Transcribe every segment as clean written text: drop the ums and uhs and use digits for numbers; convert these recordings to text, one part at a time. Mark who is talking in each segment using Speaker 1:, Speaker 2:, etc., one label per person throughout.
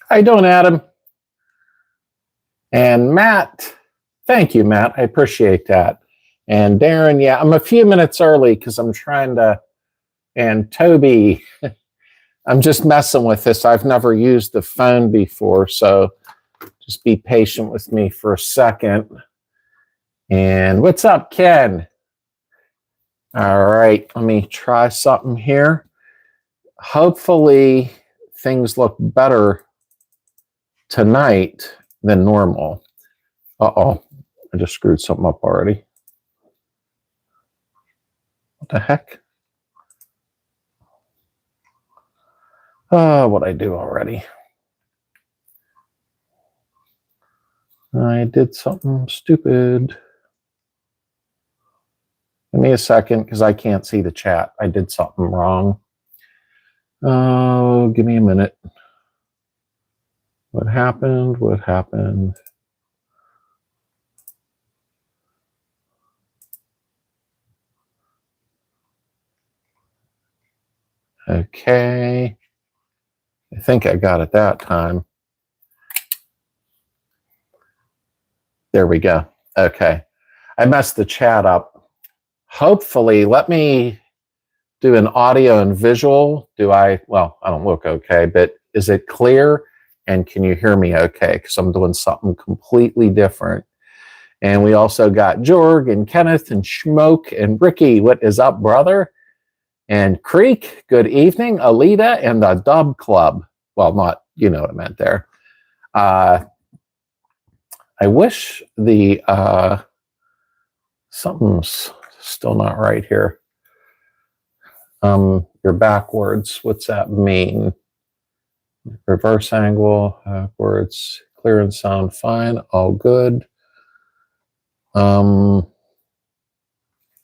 Speaker 1: How you doing, Adam? And Matt, thank you, Matt. I appreciate that. And Darren, yeah, I'm a few minutes early because I'm trying to. And Toby, I'm just messing with this. I've never used the phone before, so just be patient with me for a second. And what's up, Ken? All right, let me try something here. Hopefully things look better tonight than normal. Uh-oh, I just screwed something up already. What the heck? What'd I do already? I did something stupid. Give me a second because I can't see the chat. I did something wrong. Oh, give me a minute. What happened? What happened? Okay. I think I got it that time. There we go. Okay. I messed the chat up. Hopefully, let me do an audio and visual. Well, I don't look okay, but is it clear? And can you hear me okay? Because I'm doing something completely different. And we also got Jorg and Kenneth and Schmoke and Ricky. What is up, brother? And Creek, good evening. Alita and the Dub Club. Well, not, you know what I meant there. I wish the, something's still not right here. You're backwards. What's that mean? Reverse angle, backwards, clear and sound fine, all good.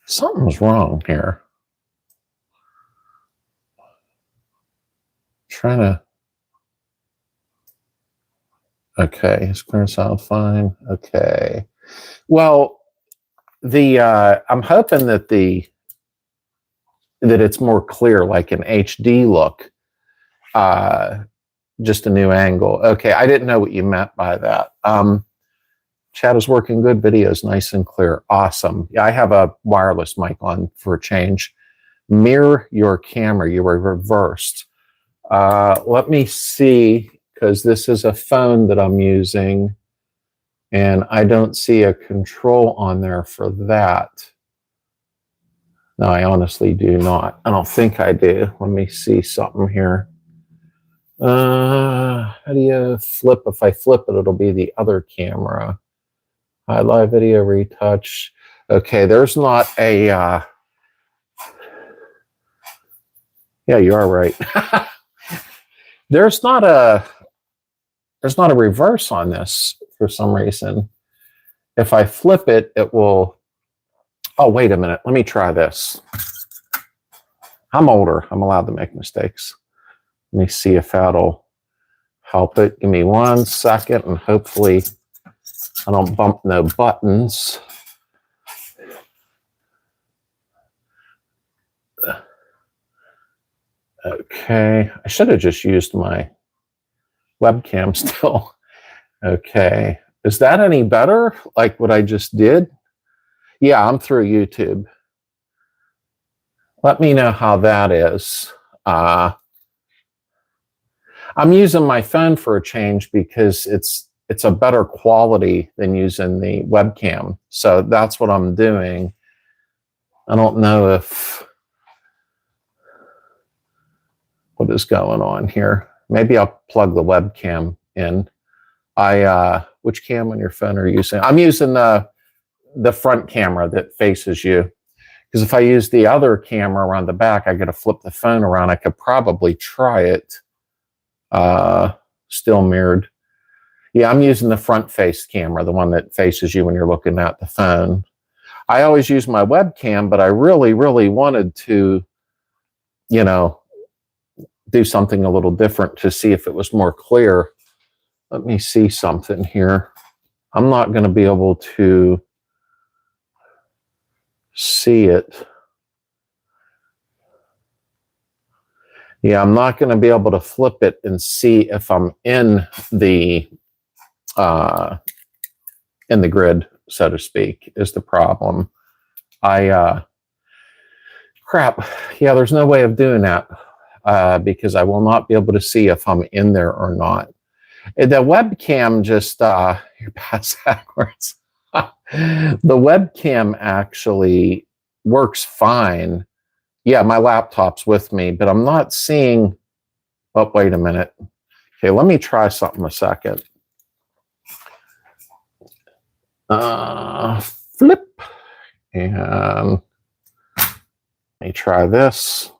Speaker 1: Something's wrong here. Trying to. Okay, it's clear and sound fine. Okay. Well, I'm hoping that it's more clear, like an HD look. Just a new angle. Okay, I didn't know what you meant by that. Chat is working good. Video's nice and clear. Awesome. Yeah, I have a wireless mic on for a change. Mirror your camera. You were reversed. Let me see, because this is a phone that I'm using, and I don't see a control on there for that. No, I honestly do not. I don't think I do. Let me see something here. How do you flip? If I flip it, it'll be the other camera. High live video retouch. Okay, there's not a. Yeah, you are right. There's not a reverse on this for some reason. If I flip it, it will. Oh, wait a minute. Let me try this. I'm older. I'm allowed to make mistakes. Let me see if that'll help it. Give me 1 second, and hopefully I don't bump no buttons. Okay, I should have just used my webcam still. Okay, is that any better? Like what I just did? Yeah, I'm through YouTube. Let me know how that is. I'm using my phone for a change because it's a better quality than using the webcam. So that's what I'm doing. I don't know what is going on here. Maybe I'll plug the webcam in. Which cam on your phone are you using? I'm using the front camera that faces you. Because if I use the other camera around the back, I got to flip the phone around. I could probably try it. Still mirrored. Yeah, I'm using the front face camera, the one that faces you when you're looking at the phone. I always use my webcam, but I really, really wanted to, do something a little different to see if it was more clear. Let me see something here. I'm not going to be able to see it. Yeah, I'm not going to be able to flip it and see if I'm in the grid, so to speak, is the problem. Crap. Yeah, there's no way of doing that because I will not be able to see if I'm in there or not. The webcam just, you're past backwards. The webcam actually works fine. Yeah, my laptop's with me, but I'm not seeing, oh, wait a minute. Okay, let me try something a second. Flip. And let me try this.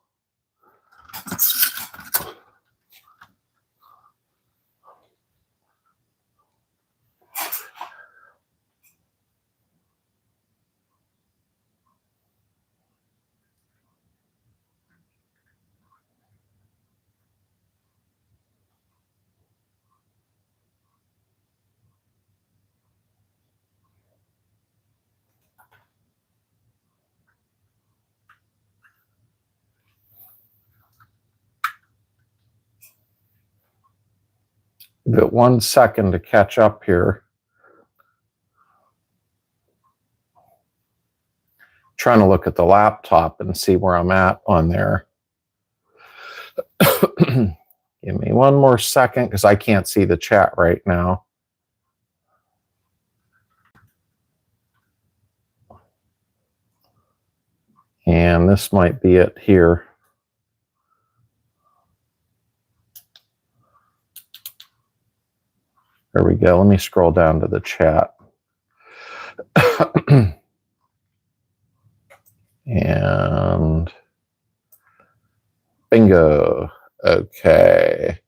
Speaker 1: Give it 1 second to catch up here. Trying to look at the laptop and see where I'm at on there. Give me 1 more second because I can't see the chat right now. And this might be it here. There we go. Let me scroll down to the chat. And bingo. Okay.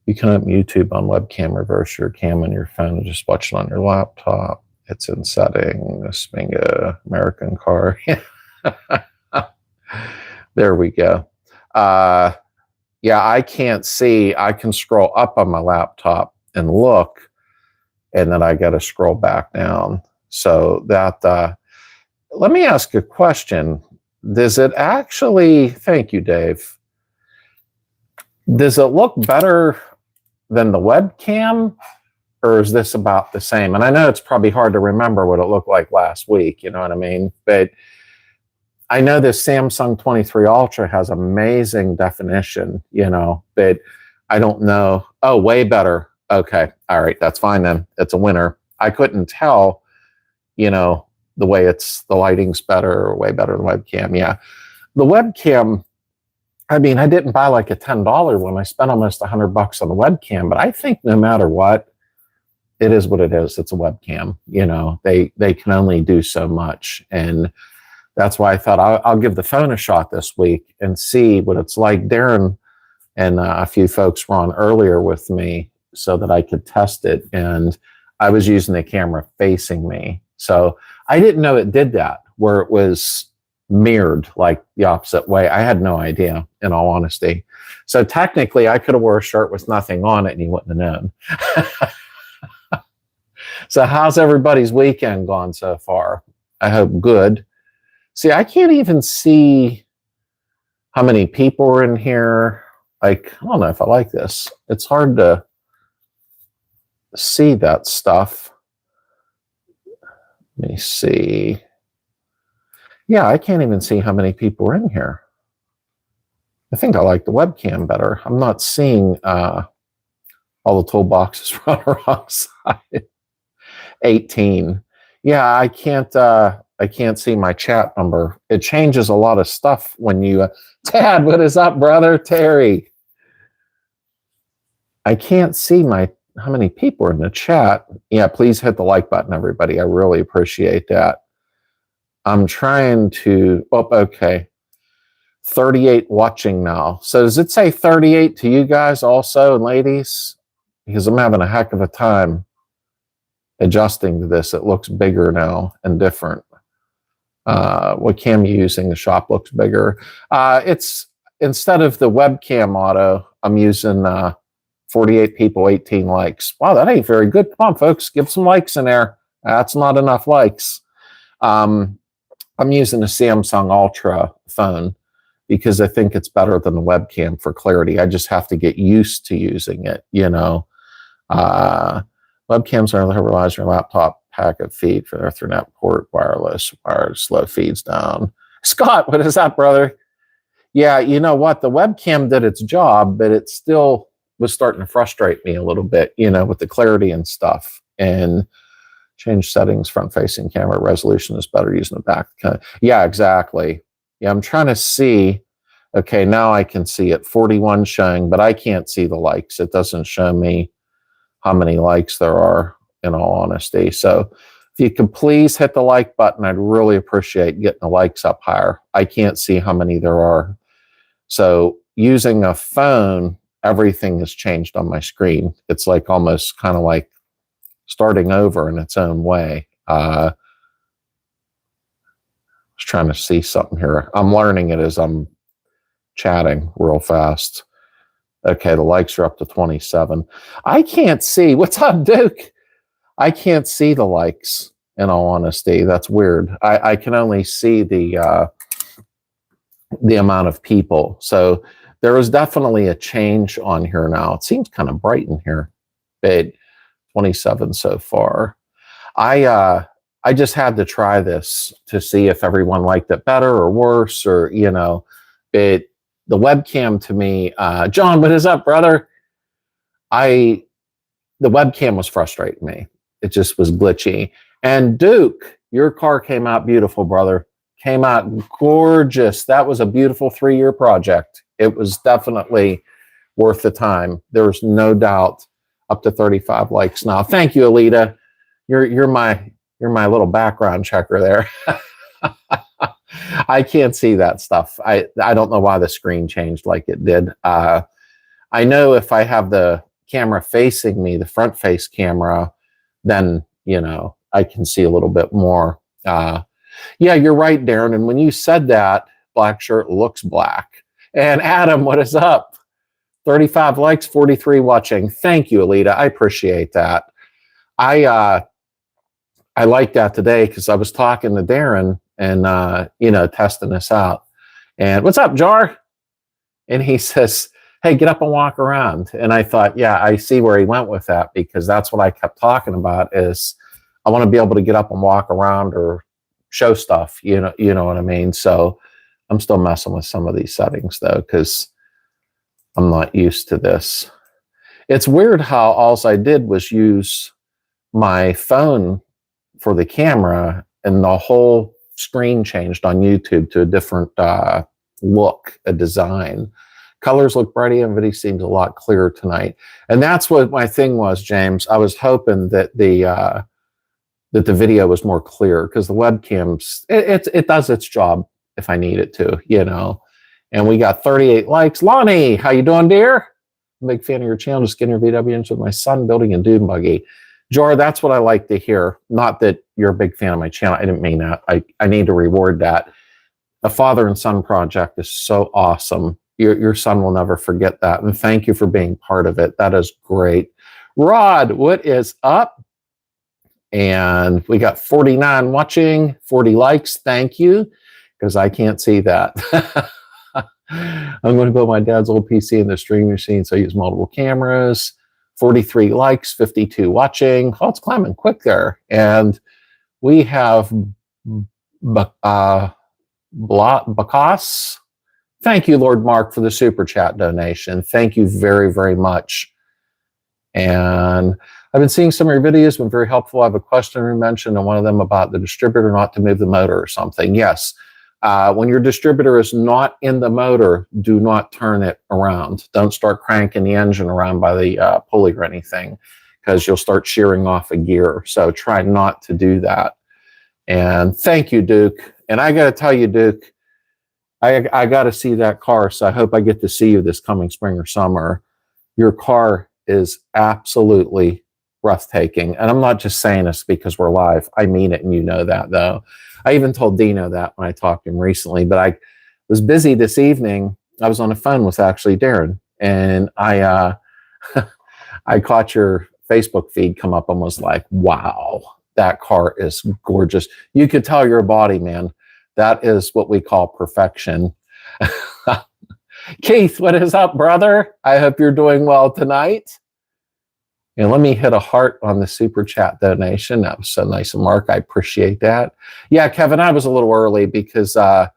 Speaker 1: You can open YouTube on webcam, reverse your cam on your phone, and just watch it on your laptop. It's in settings. Bingo. American car. There we go. Yeah, I can't see. I can scroll up on my laptop and look, and then I got to scroll back down. So that, let me ask a question. Does it actually, thank you, Dave. Does it look better than the webcam, or is this about the same? And I know it's probably hard to remember what it looked like last week, you know what I mean? But I know this Samsung 23 Ultra has amazing definition, you know, but I don't know. Oh, way better. Okay. All right. That's fine then. It's a winner. I couldn't tell, you know, the way the lighting's better or way better than webcam. Yeah. The webcam, I mean, I didn't buy like a $10 one. I spent almost $100 on the webcam, but I think no matter what, it is what it is. It's a webcam. You know, they can only do so much. And that's why I thought I'll give the phone a shot this week and see what it's like. Darren and a few folks were on earlier with me so that I could test it. And I was using the camera facing me. So I didn't know it did that, where it was mirrored like the opposite way. I had no idea, in all honesty. So technically, I could have wore a shirt with nothing on it and you wouldn't have known. So how's everybody's weekend gone so far? I hope good. See, I can't even see how many people are in here. Like, I don't know if I like this. It's hard to see that stuff. Let me see. Yeah, I can't even see how many people are in here. I think I like the webcam better. I'm not seeing all the toolboxes on the wrong side. 18. Yeah, I can't see my chat number. It changes a lot of stuff when you... Dad, what is up, brother? Terry. I can't see how many people are in the chat. Yeah, please hit the like button, everybody. I really appreciate that. I'm trying to... Oh, okay. 38 watching now. So does it say 38 to you guys also, and ladies? Because I'm having a heck of a time adjusting to this. It looks bigger now and different. What cam you using? The shop looks bigger. It's instead of the webcam auto, I'm using 48 people, 18 likes. Wow, that ain't very good. Come on, folks, give some likes in there. That's not enough likes. I'm using a Samsung Ultra phone because I think it's better than the webcam for clarity. I just have to get used to using it, you know. Webcams are realize your laptop packet feed for their Ethernet port, wireless, wired, slow feeds down. Scott, what is that, brother? Yeah, you know what? The webcam did its job, but it still was starting to frustrate me a little bit, you know, with the clarity and stuff. And change settings, front-facing camera resolution is better using the back. Yeah, exactly. Yeah, I'm trying to see. Okay, now I can see it. 41 showing, but I can't see the likes. It doesn't show me how many likes there are, in all honesty. So if you could please hit the like button, I'd really appreciate getting the likes up higher. I can't see how many there are. So using a phone, everything has changed on my screen. It's like almost kind of like starting over in its own way. I was trying to see something here. I'm learning it as I'm chatting real fast. Okay, the likes are up to 27. I can't see. What's up, Duke? I can't see the likes, in all honesty. That's weird. I can only see the amount of people. So there is definitely a change on here now. It seems kind of bright in here. But 27 so far. I just had to try this to see if everyone liked it better or worse, or, you know, the webcam to me, John, what is up, brother? The webcam was frustrating me. It just was glitchy. And Duke, your car came out beautiful, brother. Came out gorgeous. That was a beautiful 3-year project. It was definitely worth the time. There's no doubt. Up to 35 likes now. Thank you, Alita. You're my little background checker there. I can't see that stuff. I don't know why the screen changed like it did. I know if I have the camera facing me, the front face camera, then, you know, I can see a little bit more. Yeah, you're right, Darren. And when you said that, black shirt looks black. And Adam, what is up? 35 likes, 43 watching. Thank you, Alita. I appreciate that. I like that today because I was talking to Darren and, you know, testing this out. And what's up, Jar? And he says, hey, get up and walk around. And I thought, yeah, I see where he went with that, because that's what I kept talking about is I want to be able to get up and walk around or show stuff, you know what I mean? So I'm still messing with some of these settings though, because I'm not used to this. It's weird how all I did was use my phone for the camera and the whole screen changed on YouTube to a different look, a design. Colors look brighter and video seems a lot clearer tonight. And that's what my thing was, James. I was hoping that the video was more clear, because the webcams, it does its job if I need it to, you know. And we got 38 likes. Lonnie, how you doing, dear? I'm a big fan of your channel. Just getting your VW into my son building a dune buggy. Jar, that's what I like to hear. Not that you're a big fan of my channel. I didn't mean that. I need to reward that. A father and son project is so awesome. Your son will never forget that. And thank you for being part of it. That is great. Rod, what is up? And we got 49 watching, 40 likes. Thank you, because I can't see that. I'm going to build my dad's old PC in the streaming machine, so I use multiple cameras. 43 likes, 52 watching. Oh, it's climbing quick there. And we have Bakas. Thank you, Lord Mark, for the super chat donation. Thank you very, very much. And I've been seeing some of your videos, been very helpful. I have a question you mentioned, and one of them about the distributor not to move the motor or something. Yes. When your distributor is not in the motor, do not turn it around. Don't start cranking the engine around by the pulley or anything, because you'll start shearing off a gear. So try not to do that. And thank you, Duke. And I got to tell you, Duke, I got to see that car. So I hope I get to see you this coming spring or summer. Your car is absolutely breathtaking. And I'm not just saying this because we're live. I mean it, and you know that, though. I even told Dino that when I talked to him recently, but I was busy this evening. I was on the phone with actually Darren, and I caught your Facebook feed come up and was like, wow, that car is gorgeous. You could tell you're a body man. That is what we call perfection. Keith, what is up, brother? I hope you're doing well tonight. And let me hit a heart on the super chat donation. That was so nice of Mark. I appreciate that. Yeah, Kevin, I was a little early because I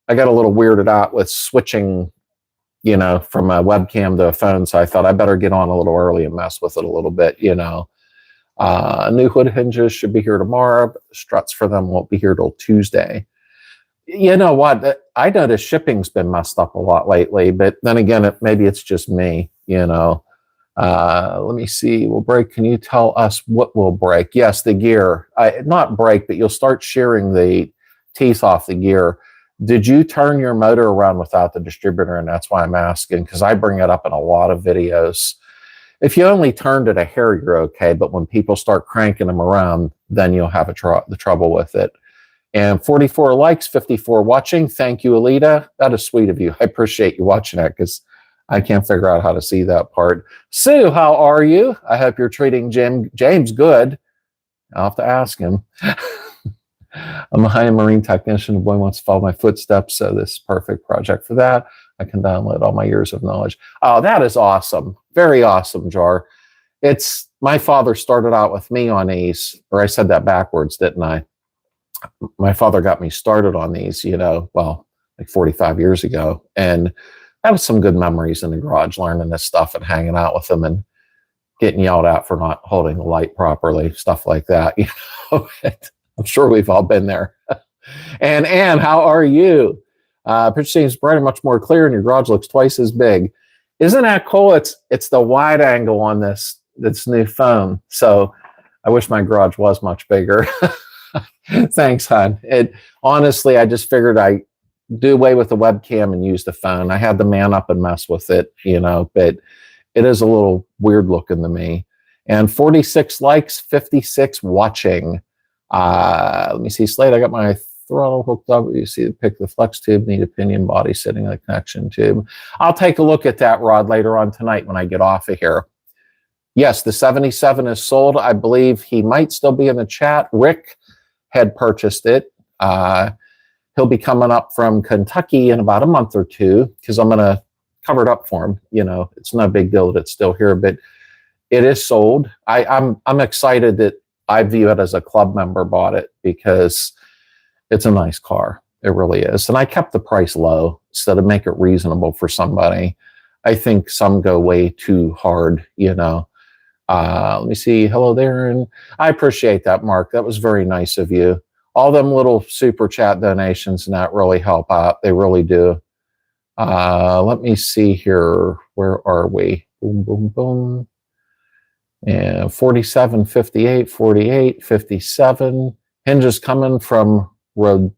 Speaker 1: got a little weirded out with switching, from a webcam to a phone. So I thought I better get on a little early and mess with it a little bit, New hood hinges should be here tomorrow, but the struts for them won't be here till Tuesday. You know what? I noticed shipping's been messed up a lot lately, but then again, maybe it's just me, Let me see. Will break. Can you tell us what will break? Yes, the gear. Not break, but you'll start shearing the teeth off the gear. Did you turn your motor around without the distributor? And that's why I'm asking, because I bring it up in a lot of videos. If you only turned it a hair, you're okay. But when people start cranking them around, then you'll have the trouble with it. And 44 likes, 54 watching. Thank you, Alita. That is sweet of you. I appreciate you watching that because I can't figure out how to see that part. Sue, how are you? I hope you're treating James good. I'll have to ask him. I'm a high-end marine technician. The boy wants to follow my footsteps, so this is a perfect project for that. I can download all my years of knowledge. Oh, that is awesome. Very awesome, Jar. My father started out with me on these, or I said that backwards, didn't I? My father got me started on these, like 45 years ago. And that was some good memories in the garage, learning this stuff and hanging out with them and getting yelled at for not holding the light properly, stuff like that. I'm sure we've all been there. And Ann, how are you? Picture seems brighter, much more clear, and your garage looks twice as big. Isn't that cool? It's the wide angle on this new phone. So I wish my garage was much bigger. Thanks, hon. Honestly, I just figured I do away with the webcam and use the phone. I had to man up and mess with it, but it is a little weird looking to me. And 46 likes, 56 watching. Let me see, Slade, I got my throttle hooked up. You see the pick the flex tube, need a pinion body sitting in the connection tube. I'll take a look at that, Rod, later on tonight when I get off of here. Yes, the 77 is sold. I believe he might still be in the chat. Rick had purchased it. He'll be coming up from Kentucky in about a month or two because I'm going to cover it up for him. It's no big deal that it's still here, but it is sold. I'm excited that I view it as a club member bought it because it's a nice car. It really is. And I kept the price low instead of make it reasonable for somebody. I think some go way too hard, Let me see. Hello there. And I appreciate that, Mark. That was very nice of you. All them little super chat donations and that really help out. They really do. Let me see here. Where are we? Boom, boom, boom. And 47, 58, 48, 57. Hinges coming from Rodisla.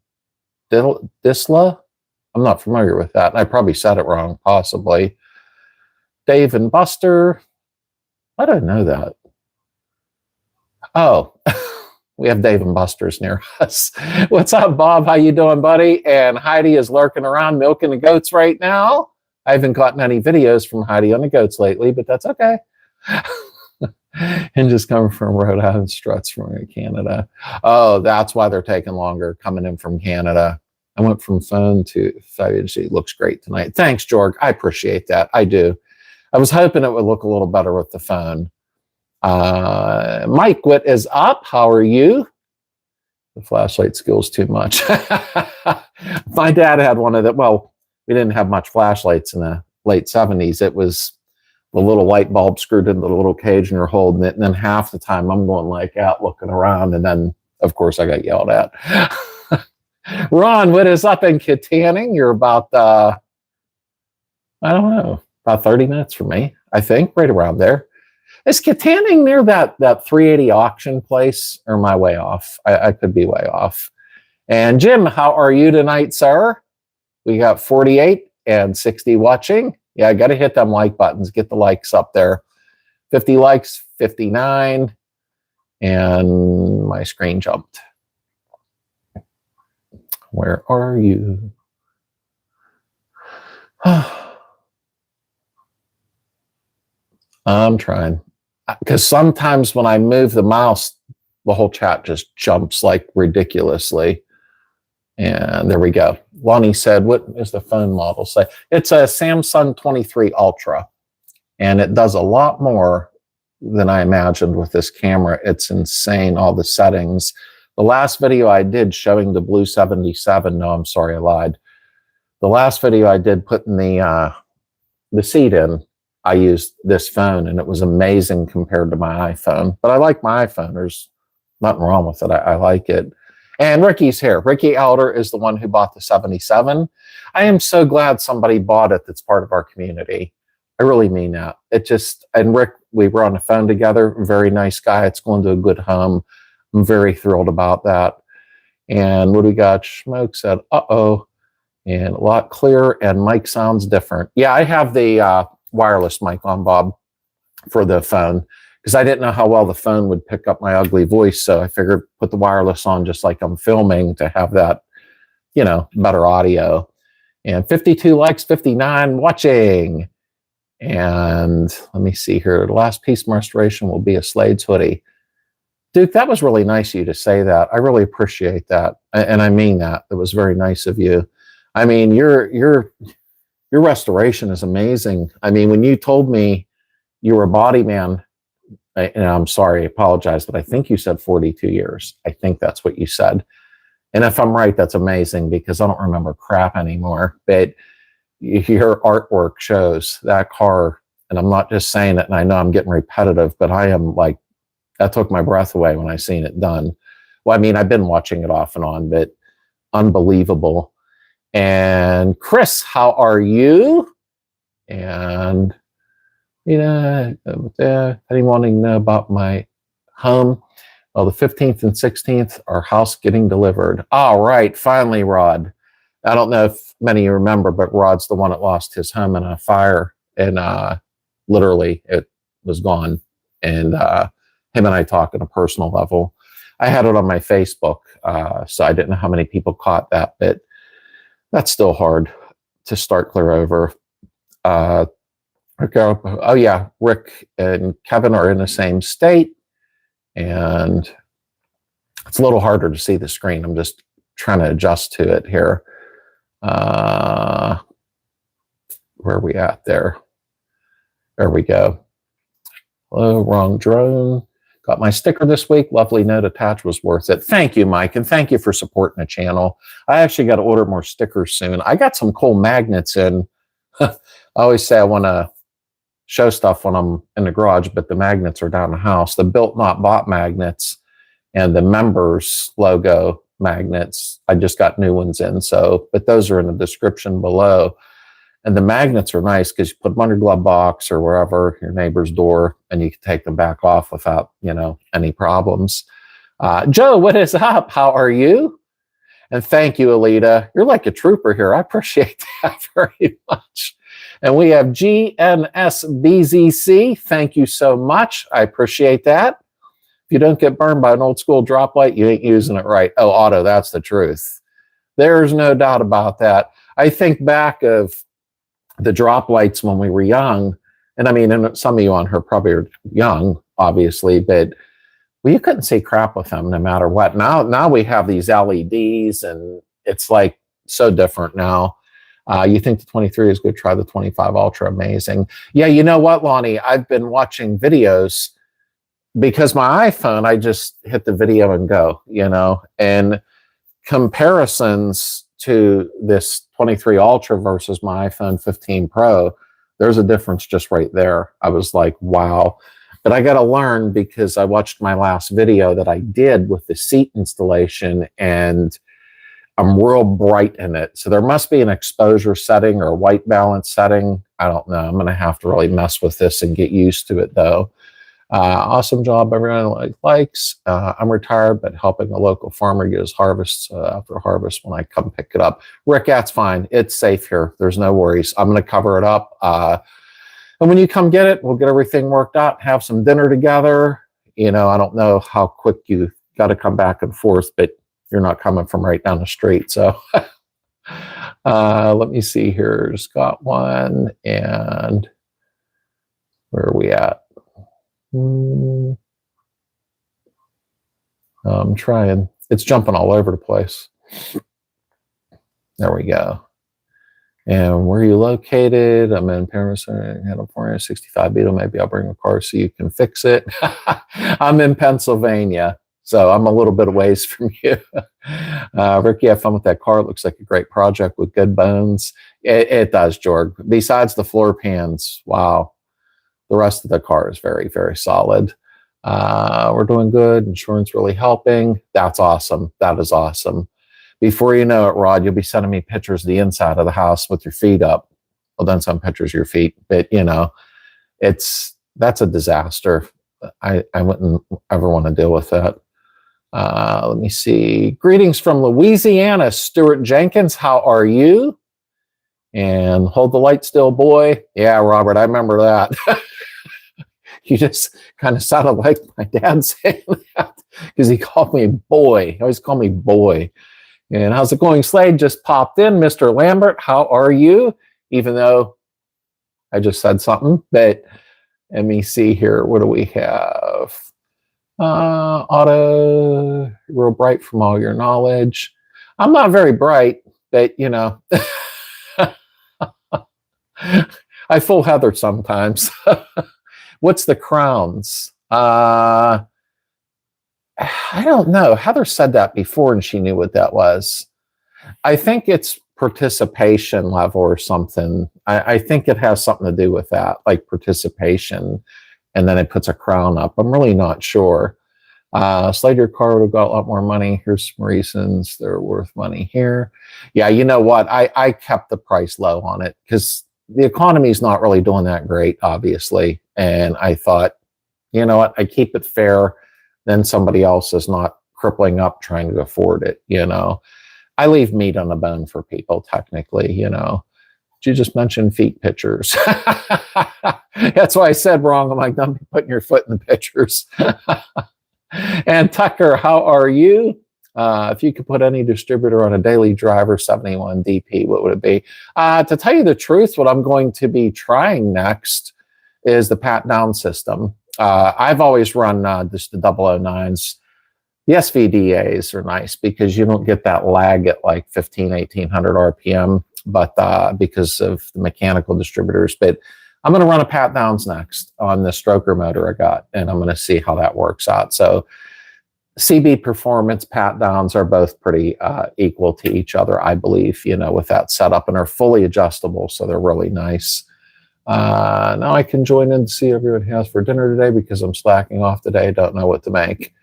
Speaker 1: I'm not familiar with that. I probably said it wrong, possibly. Dave and Buster. I don't know that. Oh, we have Dave and Buster's near us. What's up, Bob? How you doing, buddy? And Heidi is lurking around milking the goats right now. I haven't gotten any videos from Heidi on the goats lately, but that's okay. Hinges coming from Rhode Island, struts from Canada. Oh, that's why they're taking longer coming in from Canada. I went from phone to 5G. Looks great tonight. Thanks, George. I appreciate that. I do. I was hoping it would look a little better with the phone. Mike, what is up? How are you? The flashlight skills too much. My dad had one of the, well, we didn't have much flashlights in the late 70s. It was the little light bulb screwed into the little cage and you're holding it. And then half the time I'm going like out looking around. And then, of course, I got yelled at. Ron, what is up in Kittanning? You're about, I don't know, about 30 minutes from me, I think, right around there. Is Kittanning near that 380 auction place, or am I way off? I could be way off. And Jim, how are you tonight, sir? We got 48 and 60 watching. Yeah, I got to hit them like buttons, get the likes up there. 50 likes, 59, and my screen jumped. Where are you? I'm trying. Because sometimes when I move the mouse, the whole chat just jumps like ridiculously. And there we go. Lonnie said, what is the phone model say? It's a Samsung 23 Ultra, and it does a lot more than I imagined with this camera. It's insane, all the settings. The last video I did showing the Blue 77, no, I'm sorry, I lied. The last video I did putting the seat in, I used this phone, and it was amazing compared to my iPhone. But I like my iPhone. There's nothing wrong with it. I like it. And Ricky's here. Ricky Elder is the one who bought the 77. I am so glad somebody bought it that's part of our community. I really mean that. It just, and Rick, we were on the phone together. Very nice guy. It's going to a good home. I'm very thrilled about that. And what do we got? Smoke said, uh-oh. And a lot clearer, and mic sounds different. Yeah, I have the wireless mic on, Bob, for the phone, because I didn't know how well the phone would pick up my ugly voice. So I figured put the wireless on just like I'm filming to have that, you know, better audio. And 52 likes, 59 watching. And let me see here. The last piece of restoration will be a Slades hoodie. Duke, that was really nice of you to say that. I really appreciate that. And I mean that. It was very nice of you. I mean, your restoration is amazing. I mean, when you told me you were a body man, and I'm sorry, I apologize, but I think you said 42 years. I think that's what you said. And if I'm right, that's amazing, because I don't remember crap anymore. But your artwork shows that car, and I'm not just saying it, and I know I'm getting repetitive, but I am like, that took my breath away when I seen it done. Well, I mean, I've been watching it off and on, but unbelievable. And Chris, how are you? And you know, anyone wanting to know about my home? Well, the 15th and 16th, our house getting delivered. All right, finally, Rod. I don't know if many of you remember, but Rod's the one that lost his home in a fire, and literally it was gone. And him and I talk on a personal level. I had it on my Facebook, so I didn't know how many people caught that, but that's still hard to start clear over. Oh yeah, Rick and Kevin are in the same state, and it's a little harder to see the screen. I'm just trying to adjust to it here. Where are we at there? There we go. Hello, wrong drone. Got my sticker this week. Lovely note attached, was worth it. Thank you, Mike, and thank you for supporting the channel. I actually got to order more stickers soon. I got some cool magnets in. I always say I want to show stuff when I'm in the garage, but the magnets are down the house. The built not bought magnets and the members logo magnets, I just got new ones in. So, but those are in the description below. And the magnets are nice because you put them on your glove box or wherever, your neighbor's door, and you can take them back off without, you know, any problems. Joe, what is up? How are you? And thank you, Alita. You're like a trooper here. I appreciate that very much. And we have GNSBZC. Thank you so much. I appreciate that. If you don't get burned by an old school drop light, you ain't using it right. Oh, Otto, that's the truth. There's no doubt about that. I think back of the drop lights when we were young, and I mean, and some of you on here probably are young, obviously, but well, you couldn't see crap with them no matter what. Now we have these LEDs, and it's like so different now. You think the 23 is good? Try the 25 Ultra. Amazing. Yeah, you know what, Lonnie? I've been watching videos because my iPhone, I just hit the video and go, you know, and comparisons to this 23 Ultra versus my iPhone 15 Pro, there's a difference just right there. I was like, wow. But I got to learn, because I watched my last video that I did with the seat installation, and I'm real bright in it. So there must be an exposure setting or a white balance setting. I don't know. I'm going to have to really mess with this and get used to it, though. Awesome job, everyone likes. I'm retired, but helping a local farmer get his harvests after harvest when I come pick it up. Rick, that's fine. It's safe here. There's no worries. I'm going to cover it up. And when you come get it, we'll get everything worked out, have some dinner together. You know, I don't know how quick you got to come back and forth, but you're not coming from right down the street. So let me see here. Just got one. And where are we at? I'm trying. It's jumping all over the place. There we go. And where are you located? I'm in Paris, California, 65 Beetle. Maybe I'll bring a car so you can fix it. I'm in Pennsylvania, so I'm a little bit of ways from you. Ricky, have fun with that car. It looks like a great project with good bones. It does, George. Besides the floor pans, wow. The rest of the car is very, very solid. We're doing good. Insurance really helping. That's awesome. That is awesome. Before you know it, Rod, you'll be sending me pictures of the inside of the house with your feet up. Well, then some pictures of your feet, but you know, that's a disaster. I wouldn't ever want to deal with that. Let me see. Greetings from Louisiana, Stuart Jenkins. How are you? And hold the light still, boy. Yeah, Robert, I remember that. You just kind of sounded like my dad saying that because he called me boy. He always called me boy. And how's it going, Slade? Just popped in. Mr. Lambert, how are you? Even though I just said something, but let me see here. What do we have? Auto, real bright from all your knowledge. I'm not very bright, but you know, I full Heather sometimes. What's the crowns? I don't know. Heather said that before and she knew what that was. I think it's participation level or something. I think it has something to do with that, like participation. And then it puts a crown up. I'm really not sure. Slade, your car would have got a lot more money. Here's some reasons they're worth money here. Yeah, you know what? I kept the price low on it because the economy is not really doing that great, obviously. And I thought, you know what? I keep it fair. Then somebody else is not crippling up trying to afford it, you know. I leave meat on the bone for people, technically, you know. Did you just mention feet pictures? That's why I said wrong. I'm like, don't be putting your foot in the pictures. And Tucker, how are you? If you could put any distributor on a daily driver 71 DP, what would it be? To tell you the truth, what I'm going to be trying next is the pat down system. I've always run just the 009s. The SVDAs are nice because you don't get that lag at like 1800 RPM, but because of the mechanical distributors. But I'm going to run a pat downs next on the stroker motor I got, and I'm going to see how that works out. So CB performance pat downs are both pretty equal to each other, I believe, you know, with that setup, and are fully adjustable. So they're really nice. Now I can join in and see what everyone has for dinner today because I'm slacking off today. Don't know what to make.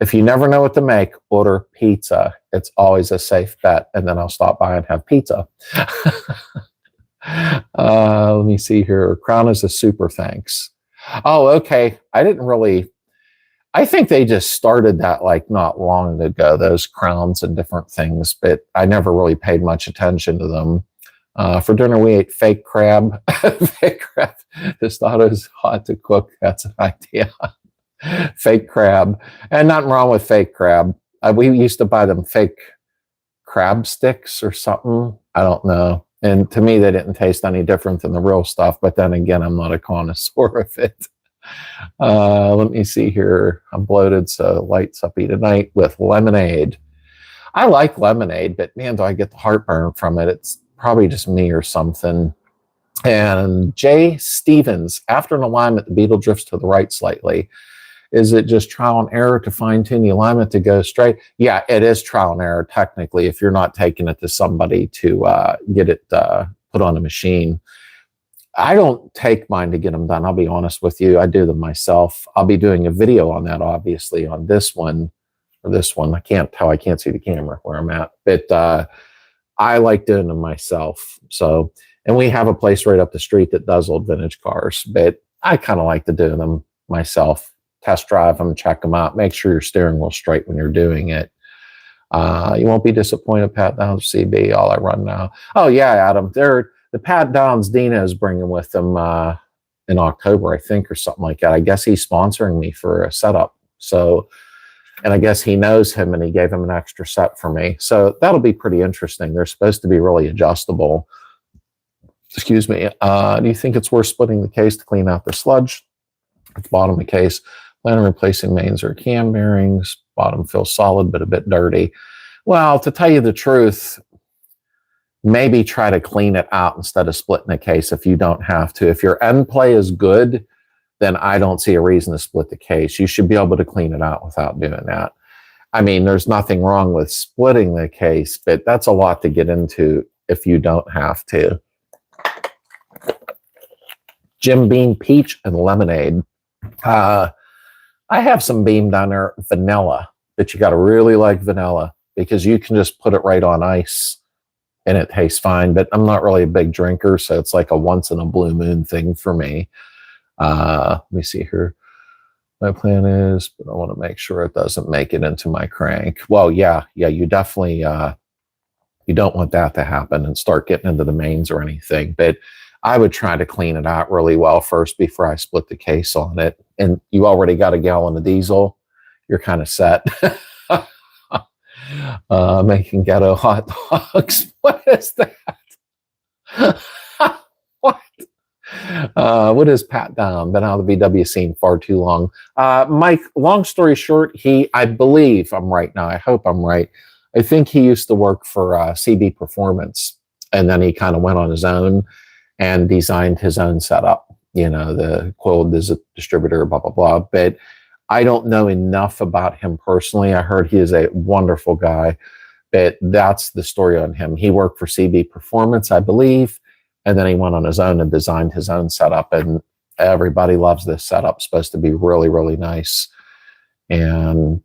Speaker 1: If you never know what to make, order pizza. It's always a safe bet. And then I'll stop by and have pizza. Let me see here. Crown is a super thanks. Oh, okay. I think they just started that like not long ago, those crowns and different things, but I never really paid much attention to them. For dinner, we ate fake crab. Fake crab. This thought it was hot to cook. That's an idea. Fake crab. And nothing wrong with fake crab. We used to buy them fake crab sticks or something. I don't know. And to me, they didn't taste any different than the real stuff. But then again, I'm not a connoisseur of it. Let me see here. I'm bloated, so lights uppy tonight with lemonade. I like lemonade, but man, do I get the heartburn from it. It's probably just me or something. And Jay Stevens, after an alignment, the Beetle drifts to the right slightly. Is it just trial and error to fine tune the alignment to go straight? Yeah, it is trial and error technically if you're not taking it to somebody to get it put on a machine. I don't take mine to get them done. I'll be honest with you. I do them myself. I'll be doing a video on that, obviously, on this one or this one. I can't tell. I can't see the camera where I'm at. But I like doing them myself. So, and we have a place right up the street that does old vintage cars. But I kind of like to do them myself. Test drive them, check them out, make sure your steering wheel's straight when you're doing it. You won't be disappointed, Pat Downs CB, all I run now. Oh, yeah, Adam. The Pat Downs Dina is bringing with them in October, I think, or something like that. I guess he's sponsoring me for a setup. So, and I guess he knows him and he gave him an extra set for me. So that'll be pretty interesting. They're supposed to be really adjustable. Excuse me. Do you think it's worth splitting the case to clean out the sludge at the bottom of the case? Plan on replacing mains or cam bearings. Bottom feels solid, but a bit dirty. Well, to tell you the truth, maybe try to clean it out instead of splitting the case if you don't have to. If your end play is good, then I don't see a reason to split the case. You should be able to clean it out without doing that. I mean, there's nothing wrong with splitting the case, but that's a lot to get into if you don't have to. Jim Beam Peach and Lemonade. I have some Beam down there, vanilla, but you got to really like vanilla because you can just put it right on ice and it tastes fine. But I'm not really a big drinker, so it's like a once in a blue moon thing for me. Let me see here. My plan is, but I want to make sure it doesn't make it into my crank. Well, yeah, you definitely, you don't want that to happen and start getting into the mains or anything. But I would try to clean it out really well first before I split the case on it. And you already got a gallon of diesel. You're kind of set. Making ghetto hot dogs. What is that? What? What is Pat down? Been out of the VW scene far too long. Mike, long story short, I believe I'm right now. I hope I'm right. I think he used to work for CB Performance, and then he kind of went on his own and designed his own setup, the coil distributor, blah, blah, blah. But I don't know enough about him personally. I heard he is a wonderful guy, but that's the story on him. He worked for CB Performance, I believe, and then he went on his own and designed his own setup, and everybody loves this setup. It's supposed to be really, really nice. And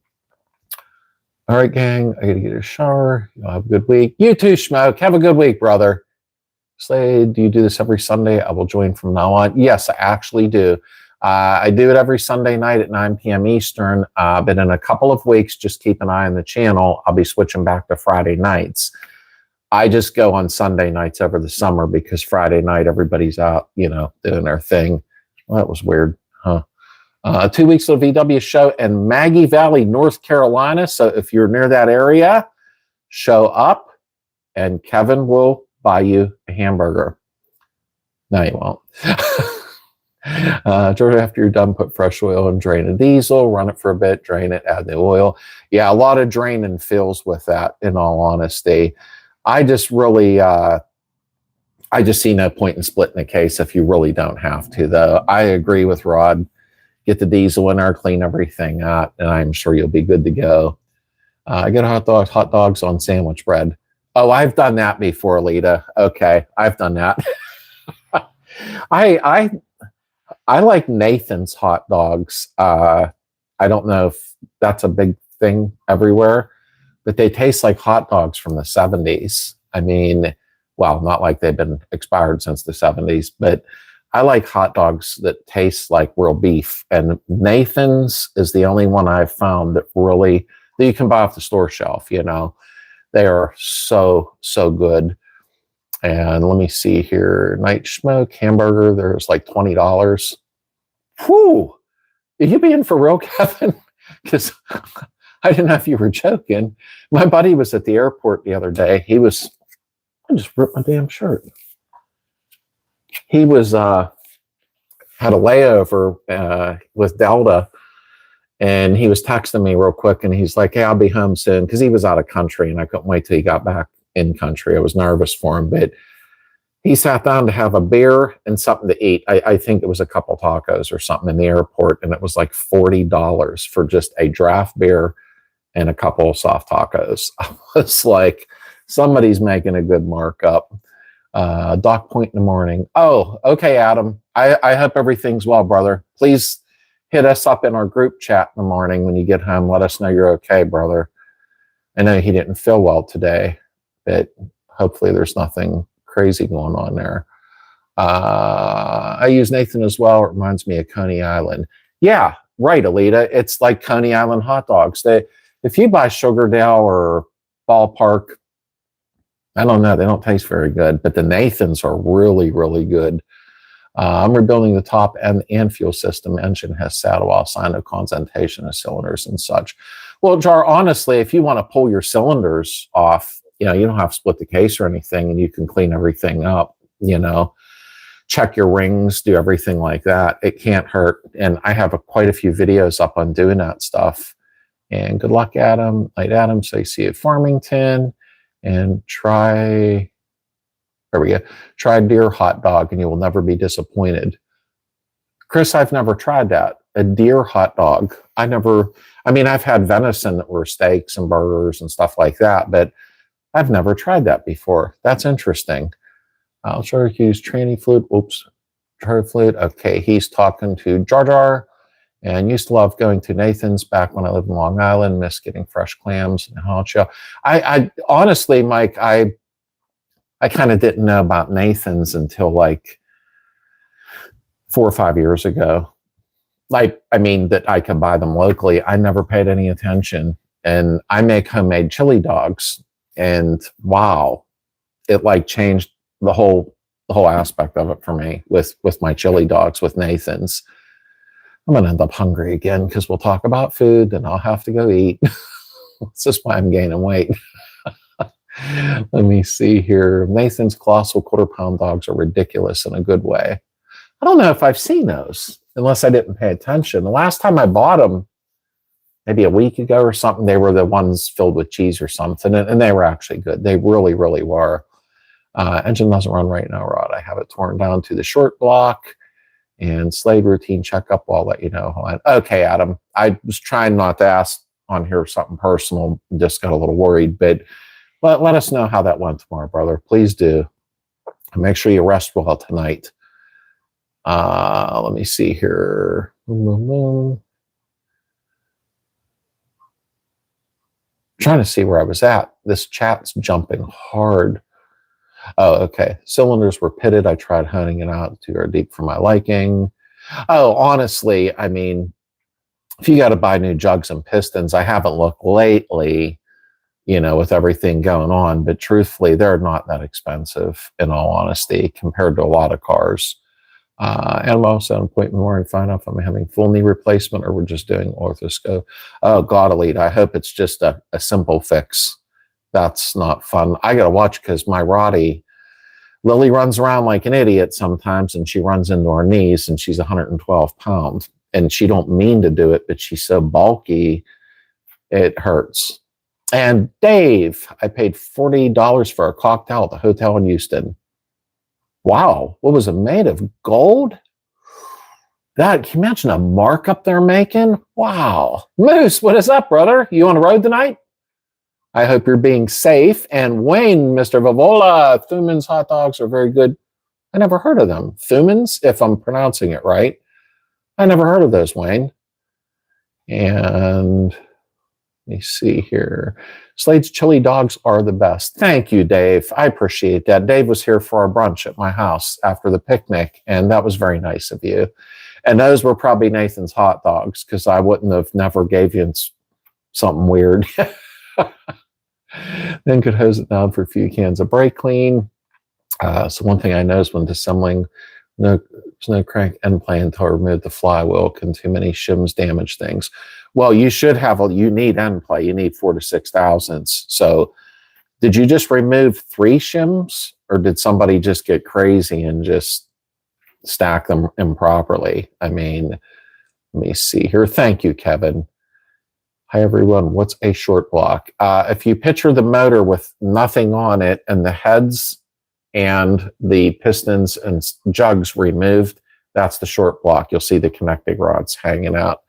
Speaker 1: all right, gang, I got to get a shower. You'll have a good week. You too, Schmoke. Have a good week, brother. Slade, do you do this every Sunday? I will join from now on. Yes, I actually do. I do it every Sunday night at 9 p.m. Eastern, but in a couple of weeks, just keep an eye on the channel. I'll be switching back to Friday nights. I just go on Sunday nights over the summer because Friday night, everybody's out, doing their thing. Well, that was weird, huh? 2 weeks of the VW show in Maggie Valley, North Carolina. So if you're near that area, show up and Kevin will buy you a hamburger. No, you won't. Georgia, after you're done, put fresh oil and drain the diesel, run it for a bit, drain it, add the oil. Yeah, a lot of drain and fills with that, in all honesty. I just really, I just see no point in splitting the case if you really don't have to, though. I agree with Rod. Get the diesel in there, clean everything out, and I'm sure you'll be good to go. Get hot dogs on sandwich bread. Oh, I've done that before, Lita. Okay, I've done that. I like Nathan's hot dogs. I don't know if that's a big thing everywhere, but they taste like hot dogs from the 70s. I mean, well, not like they've been expired since the 70s, but I like hot dogs that taste like real beef. And Nathan's is the only one I've found that you can buy off the store shelf, They are so, so good. And let me see here. Night Smoke hamburger, there's like $20. Whew. Are you being for real, Kevin? Because I didn't know if you were joking. My buddy was at the airport the other day. I just ripped my damn shirt. He was, had a layover with Delta, and he was texting me real quick, and he's like, hey, I'll be home soon, because he was out of country, and I couldn't wait till he got back in country. I was nervous for him, but he sat down to have a beer and something to eat. I think it was a couple tacos or something in the airport, and it was like $40 for just a draft beer and a couple of soft tacos. I was like, somebody's making a good markup. Dock Point in the morning. Oh, okay, Adam. I hope everything's well, brother. Please hit us up in our group chat in the morning when you get home. Let us know you're okay, brother. I know he didn't feel well today, but hopefully there's nothing crazy going on there. I use Nathan as well. It reminds me of Coney Island. Yeah, right, Alita. It's like Coney Island hot dogs. If you buy Sugardale or Ballpark, I don't know, they don't taste very good, but the Nathans are really, really good. I'm rebuilding the top end and fuel system. Engine has saddle while sign of condensation of cylinders and such. Well, Jar, honestly, if you want to pull your cylinders off, you don't have to split the case or anything, and you can clean everything up, check your rings, do everything like that. It can't hurt. And I have quite a few videos up on doing that stuff. And good luck, Adam. Night, Adam. So you see you at Farmington, and try There we go. Try deer hot dog and you will never be disappointed. Chris, I've never tried that. A deer hot dog. I mean, I've had venison that were steaks and burgers and stuff like that, but I've never tried that before. That's interesting. I'll try to use tranny flute. Oops. Try flute. Okay, he's talking to Jar Jar. And used to love going to Nathan's back when I lived in Long Island. Miss getting fresh clams and hot shell. I honestly, Mike, I kind of didn't know about Nathan's until like 4 or 5 years ago. Like, I mean, that I could buy them locally. I never paid any attention. And I make homemade chili dogs. And wow, it like changed the whole aspect of it for me with my chili dogs with Nathan's. I'm going to end up hungry again because we'll talk about food and I'll have to go eat. This is why I'm gaining weight. Let me see here. Nathan's colossal quarter-pound dogs are ridiculous in a good way. I don't know if I've seen those unless I didn't pay attention. The last time I bought them, maybe a week ago or something, they were the ones filled with cheese or something, and they were actually good. They really, really were. Engine doesn't run right now, Rod. I have it torn down to the short block. And Slade routine checkup, I'll let you know. Okay, Adam. I was trying not to ask on here something personal. Just got a little worried, but let us know how that went tomorrow, brother. Please do. And make sure you rest well tonight. Let me see here. Trying to see where I was at. This chat's jumping hard. Oh, okay. Cylinders were pitted. I tried honing it out too deep for my liking. Oh, honestly, I mean, if you got to buy new jugs and pistons, I haven't looked lately, with everything going on, but truthfully, they're not that expensive in all honesty compared to a lot of cars. And I'm also at an appointment more and find out if I'm having full knee replacement or we're just doing orthoscope. Oh, God, Elite, I hope it's just a simple fix. That's not fun. I got to watch because my Roddy, Lily runs around like an idiot sometimes and she runs into her knees and she's 112 pounds and she don't mean to do it, but she's so bulky, it hurts. And Dave, I paid $40 for a cocktail at the hotel in Houston. Wow. What was it made of? Gold? Can you imagine a markup they're making? Wow. Moose, what is up, brother? You on the road tonight? I hope you're being safe. And Wayne, Mr. Vavola, Thuman's hot dogs are very good. I never heard of them. Thuman's, if I'm pronouncing it right. I never heard of those, Wayne. And let me see here. Slade's chili dogs are the best. Thank you, Dave. I appreciate that. Dave was here for our brunch at my house after the picnic, and that was very nice of you. And those were probably Nathan's hot dogs because I wouldn't have never gave you something weird. Then could hose it down for a few cans of brake clean. So one thing I noticed when disassembling, there's no crank end plate until I remove the flywheel. Can too many shims damage things? Well, you should have you need end play. You need 4 to 6 thousandths. So did you just remove 3 shims or did somebody just get crazy and just stack them improperly? I mean, let me see here. Thank you, Kevin. Hi, everyone. What's a short block? If you picture the motor with nothing on it and the heads and the pistons and jugs removed, that's the short block. You'll see the connecting rods hanging out.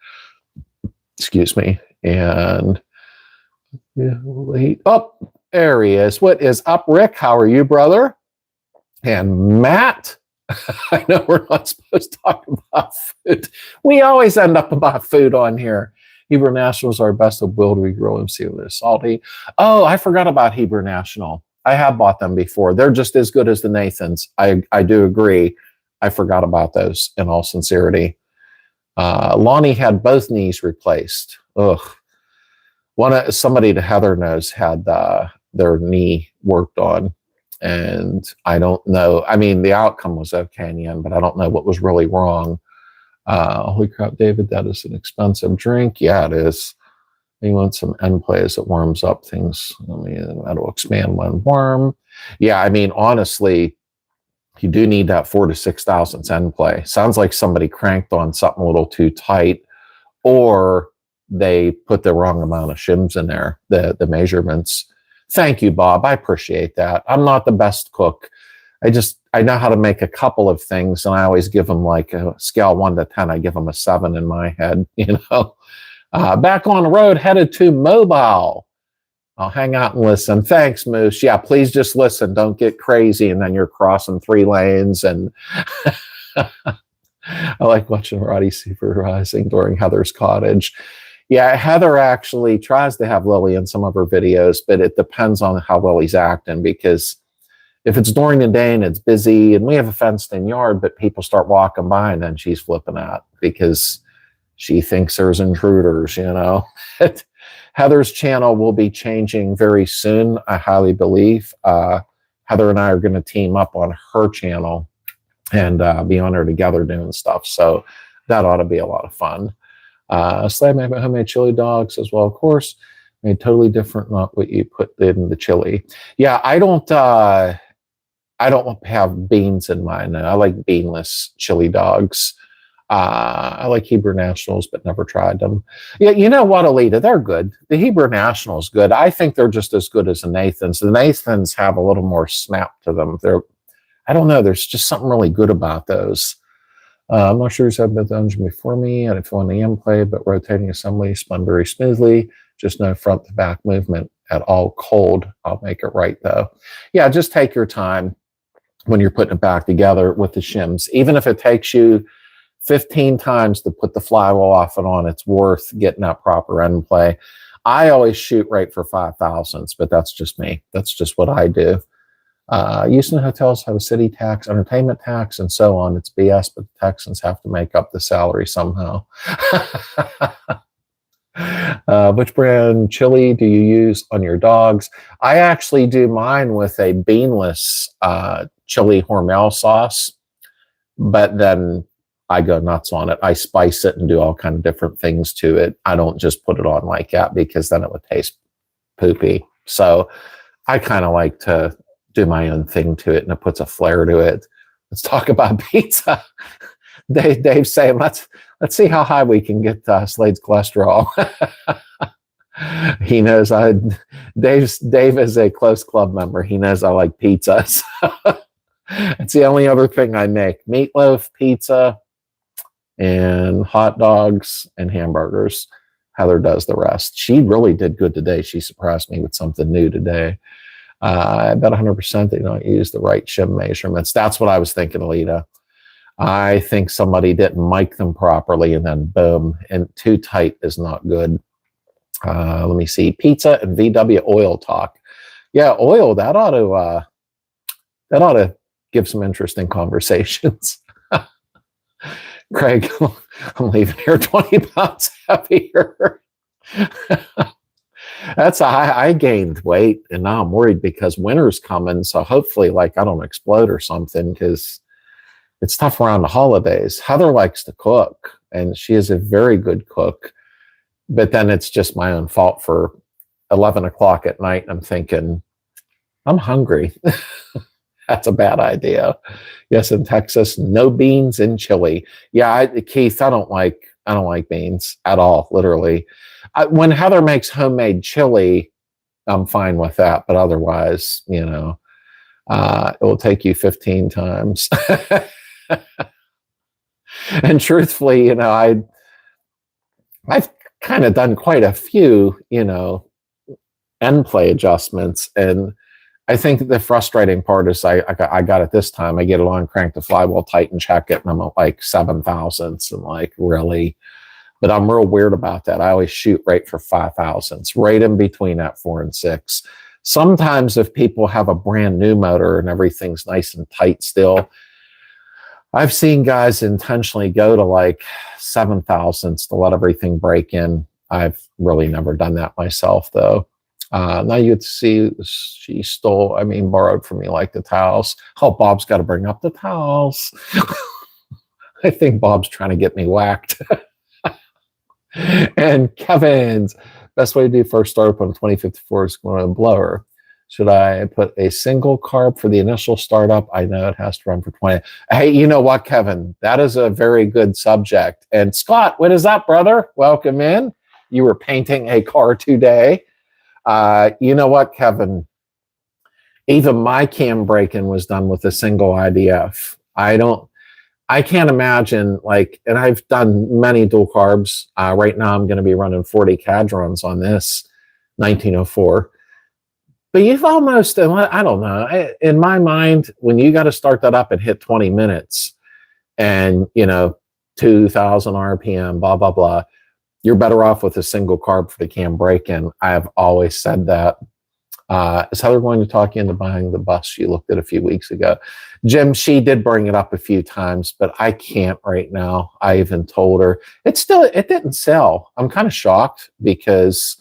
Speaker 1: Excuse me. And there he is. What is up, Rick? How are you, brother? And Matt, I know we're not supposed to talk about food. We always end up about food on here. Hebrew Nationals are best of Will. We grill them, see when they're salty. Oh, I forgot about Hebrew National. I have bought them before. They're just as good as the Nathans. I do agree. I forgot about those in all sincerity. Lonnie had both knees replaced. Ugh. Somebody that Heather knows had their knee worked on. And I don't know. I mean, the outcome was okay in the end, but I don't know what was really wrong. Holy crap, David, that is an expensive drink. Yeah, it is. You want some end play as it warms up things. That'll expand when warm. Yeah, I mean, honestly, you do need that 4 to 6 thousandths end play. Sounds like somebody cranked on something a little too tight, or they put the wrong amount of shims in there, the measurements. Thank you, Bob. I appreciate that. I'm not the best cook. I know how to make a couple of things, and I always give them like a scale 1 to 10. I give them a 7 in my head, Back on the road, headed to Mobile. I'll hang out and listen. Thanks, Moose. Yeah, please just listen. Don't get crazy, and then you're crossing 3 lanes. And I like watching Roddy supervising during Heather's cottage. Yeah, Heather actually tries to have Lily in some of her videos, but it depends on how Lily's acting, because if it's during the day and it's busy and we have a fenced-in yard, but people start walking by, and then she's flipping out because she thinks there's intruders, Heather's channel will be changing very soon, I highly believe. Heather and I are going to team up on her channel and be on her together doing stuff. So that ought to be a lot of fun. Slade made homemade chili dogs as well, of course. Made totally different, not what you put in the chili. Yeah, I don't have beans in mine. I like beanless chili dogs. I like Hebrew Nationals, but never tried them. Yeah, you know what, Alita? They're good. The Hebrew National's good. I think they're just as good as the Nathans. The Nathans have a little more snap to them. I don't know. There's just something really good about those. I'm not sure who's had the engine before me. I didn't feel on the end play, but rotating assembly spun very smoothly. Just no front to back movement at all. Cold. I'll make it right, though. Yeah, just take your time when you're putting it back together with the shims. Even if it takes you 15 times to put the flywheel off and on, it's worth getting that proper end play. I always shoot right for 5,000ths, but that's just me. That's just what I do. Houston hotels have a city tax, entertainment tax, and so on. It's BS, but the Texans have to make up the salary somehow. Which brand chili do you use on your dogs? I actually do mine with a beanless chili Hormel sauce, but then I go nuts on it. I spice it and do all kind of different things to it. I don't just put it on like that, because then it would taste poopy. So I kind of like to do my own thing to it, and it puts a flair to it. Let's talk about pizza. Dave's saying, let's see how high we can get Slade's cholesterol. He knows Dave is a close club member. He knows I like pizza. So it's the only other thing I make: meatloaf, pizza, and hot dogs and hamburgers. Heather does the rest. She really did good today. She surprised me with something new today. I bet 100% they don't use the right shim measurements. That's what I was thinking, Alita. I think somebody didn't mic them properly, and then boom, and too tight is not good. Let me see. Pizza and VW oil talk. Yeah, oil, that ought to give some interesting conversations. Craig, I'm leaving here 20 pounds heavier. I gained weight, and now I'm worried because winter's coming. So hopefully, I don't explode or something, because it's tough around the holidays. Heather likes to cook, and she is a very good cook. But then it's just my own fault for 11 o'clock at night. I'm thinking, I'm hungry. That's a bad idea. Yes, in Texas, no beans in chili. Yeah, Keith, I don't like beans at all, literally. When Heather makes homemade chili, I'm fine with that. But otherwise, it will take you 15 times. And truthfully, I've kind of done quite a few, end play adjustments. And I think the frustrating part is I got it this time. I get it on, crank the flywheel tight and check it, and I'm at like 7,000ths, and really. But I'm real weird about that. I always shoot right for 5,000ths, right in between that 4 and 6. Sometimes if people have a brand new motor and everything's nice and tight still, I've seen guys intentionally go to 7,000ths to let everything break in. I've really never done that myself, though. Now you'd see she borrowed from me the towels. Oh, Bob's got to bring up the towels. I think Bob's trying to get me whacked. And Kevin's best way to do first startup on 2054 is going to blower. Should I put a single carb for the initial startup? I know it has to run for 20. Hey, you know what, Kevin? That is a very good subject. And Scott, what is that, brother? Welcome in. You were painting a car today. You know what, Kevin? Even my cam braking was done with a single IDF. I can't imagine, like, and I've done many dual carbs. Right now I'm going to be running 40 cadrons on this 1904. But you've almost, I don't know, in my mind, when you got to start that up and hit 20 minutes and, 2,000 RPM, blah, blah, blah, you're better off with a single carb for the cam break-in. I've always said that. Is Heather going to talk you into buying the bus she looked at a few weeks ago? Jim, she did bring it up a few times, but I can't right now. I even told her. It didn't sell. I'm kind of shocked because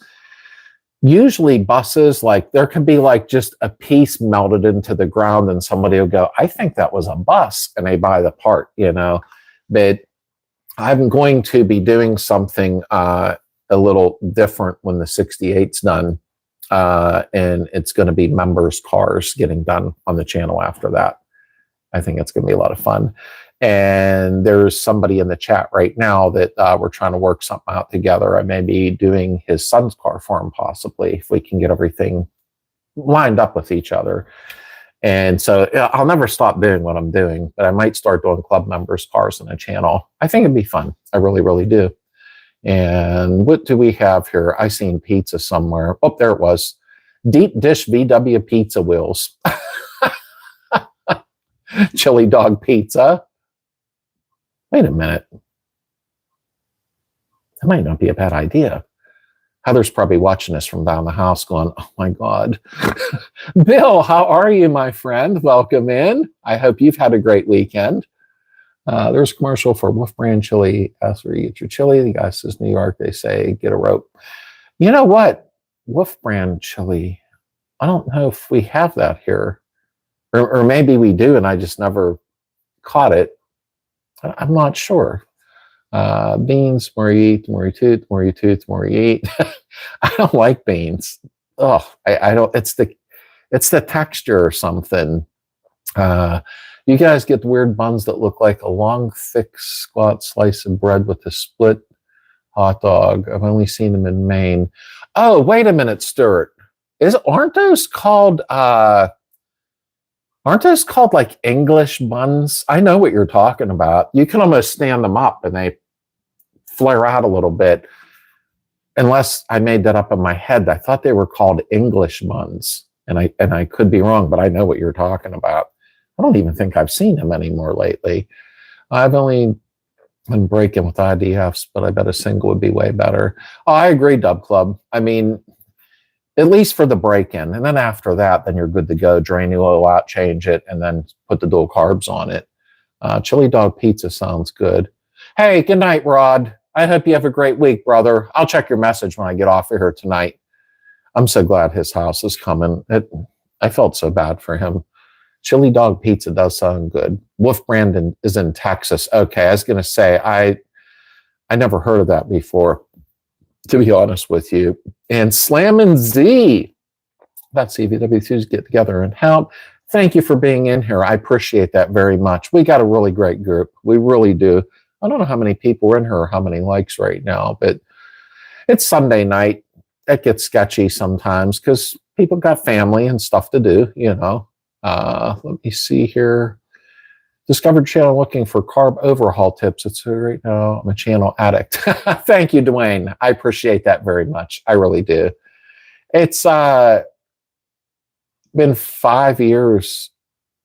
Speaker 1: usually buses, like, there can be like just a piece melted into the ground and somebody will go, I think that was a bus, and they buy the part, But I'm going to be doing something a little different when the 68's done. And it's going to be members' cars getting done on the channel after that. I think it's going to be a lot of fun. And there's somebody in the chat right now that we're trying to work something out together. I may be doing his son's car for him, possibly, if we can get everything lined up with each other. And so I'll never stop doing what I'm doing, but I might start doing club members' cars on the channel. I think it'd be fun. I really, really do. And what do we have here? I seen pizza somewhere. Oh, there it was. Deep dish VW pizza wheels. Chili dog pizza. Wait a minute. That might not be a bad idea. Heather's probably watching this from down the house going, oh my God. Bill, how are you, my friend? Welcome in. I hope you've had a great weekend. There's a commercial for Wolf Brand Chili. Ask where you get your chili. The guy says New York. They say get a rope. You know what? Wolf Brand Chili. I don't know if we have that here. Or maybe we do and I just never caught it. I'm not sure. Beans, more you eat, the more you toot, the more you toot, the more you eat. I don't like beans. Oh, I don't. It's the texture or something. You guys get the weird buns that look like a long, thick, squat slice of bread with a split hot dog. I've only seen them in Maine. Oh, wait a minute, Stuart. Aren't those called like English buns? I know what you're talking about. You can almost stand them up and they flare out a little bit. Unless I made that up in my head. I thought they were called English buns. And I could be wrong, but I know what you're talking about. I don't even think I've seen them anymore lately. I've only been breaking with IDFs, but I bet a single would be way better. Oh, I agree, Dub Club. I mean, at least for the break-in. And then after that, then you're good to go. Drain the oil out, change it, and then put the dual carbs on it. Chili dog pizza sounds good. Hey, good night, Rod. I hope you have a great week, brother. I'll check your message when I get off of here tonight. I'm so glad his house is coming. I felt so bad for him. Chili dog pizza does sound good. Wolf Brand is in Texas. Okay, I was going to say, I never heard of that before, to be honest with you. And Slammin' Z. That's CVW2s get together and help. Thank you for being in here. I appreciate that very much. We got a really great group. We really do. I don't know how many people are in here or how many likes right now, but it's Sunday night. It gets sketchy sometimes because people got family and stuff to do, Let me see here. Discovered channel looking for carb overhaul tips. It's right now I'm a channel addict. Thank you, Dwayne. I appreciate that very much. I really do. It's been 5 years,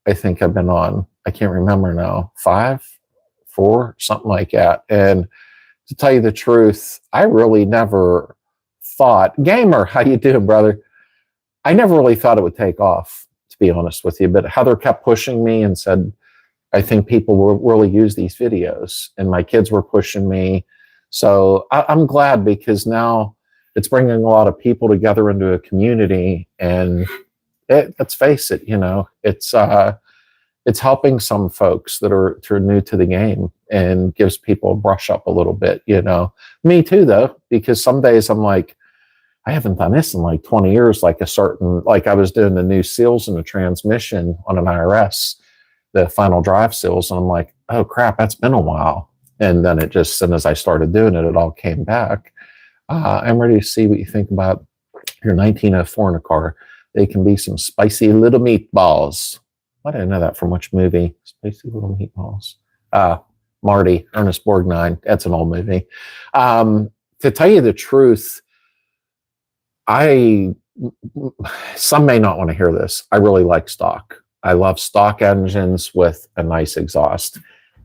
Speaker 1: I think I've been on. I can't remember now. 5, 4, something like that. And to tell you the truth, I really never thought, Gamer, how you doing, brother? I never really thought it would take off, to be honest with you. But Heather kept pushing me and said, I think people will really use these videos. And my kids were pushing me. So I'm glad because now it's bringing a lot of people together into a community. And let's face it, it's helping some folks that are new to the game and gives people a brush up a little bit, Me too, though, because some days I'm like, I haven't done this in like 20 years, like I was doing the new seals in the transmission on an IRS, the final drive seals. And I'm like, oh crap, that's been a while. And then as I started doing it, it all came back. I'm ready to see what you think about your 1904 in a car. They can be some spicy little meatballs. Why did I know that from which movie? Spicy little meatballs. Marty, Ernest Borgnine. That's an old movie. To tell you the truth, some may not want to hear this. I really like stock. I love stock engines with a nice exhaust.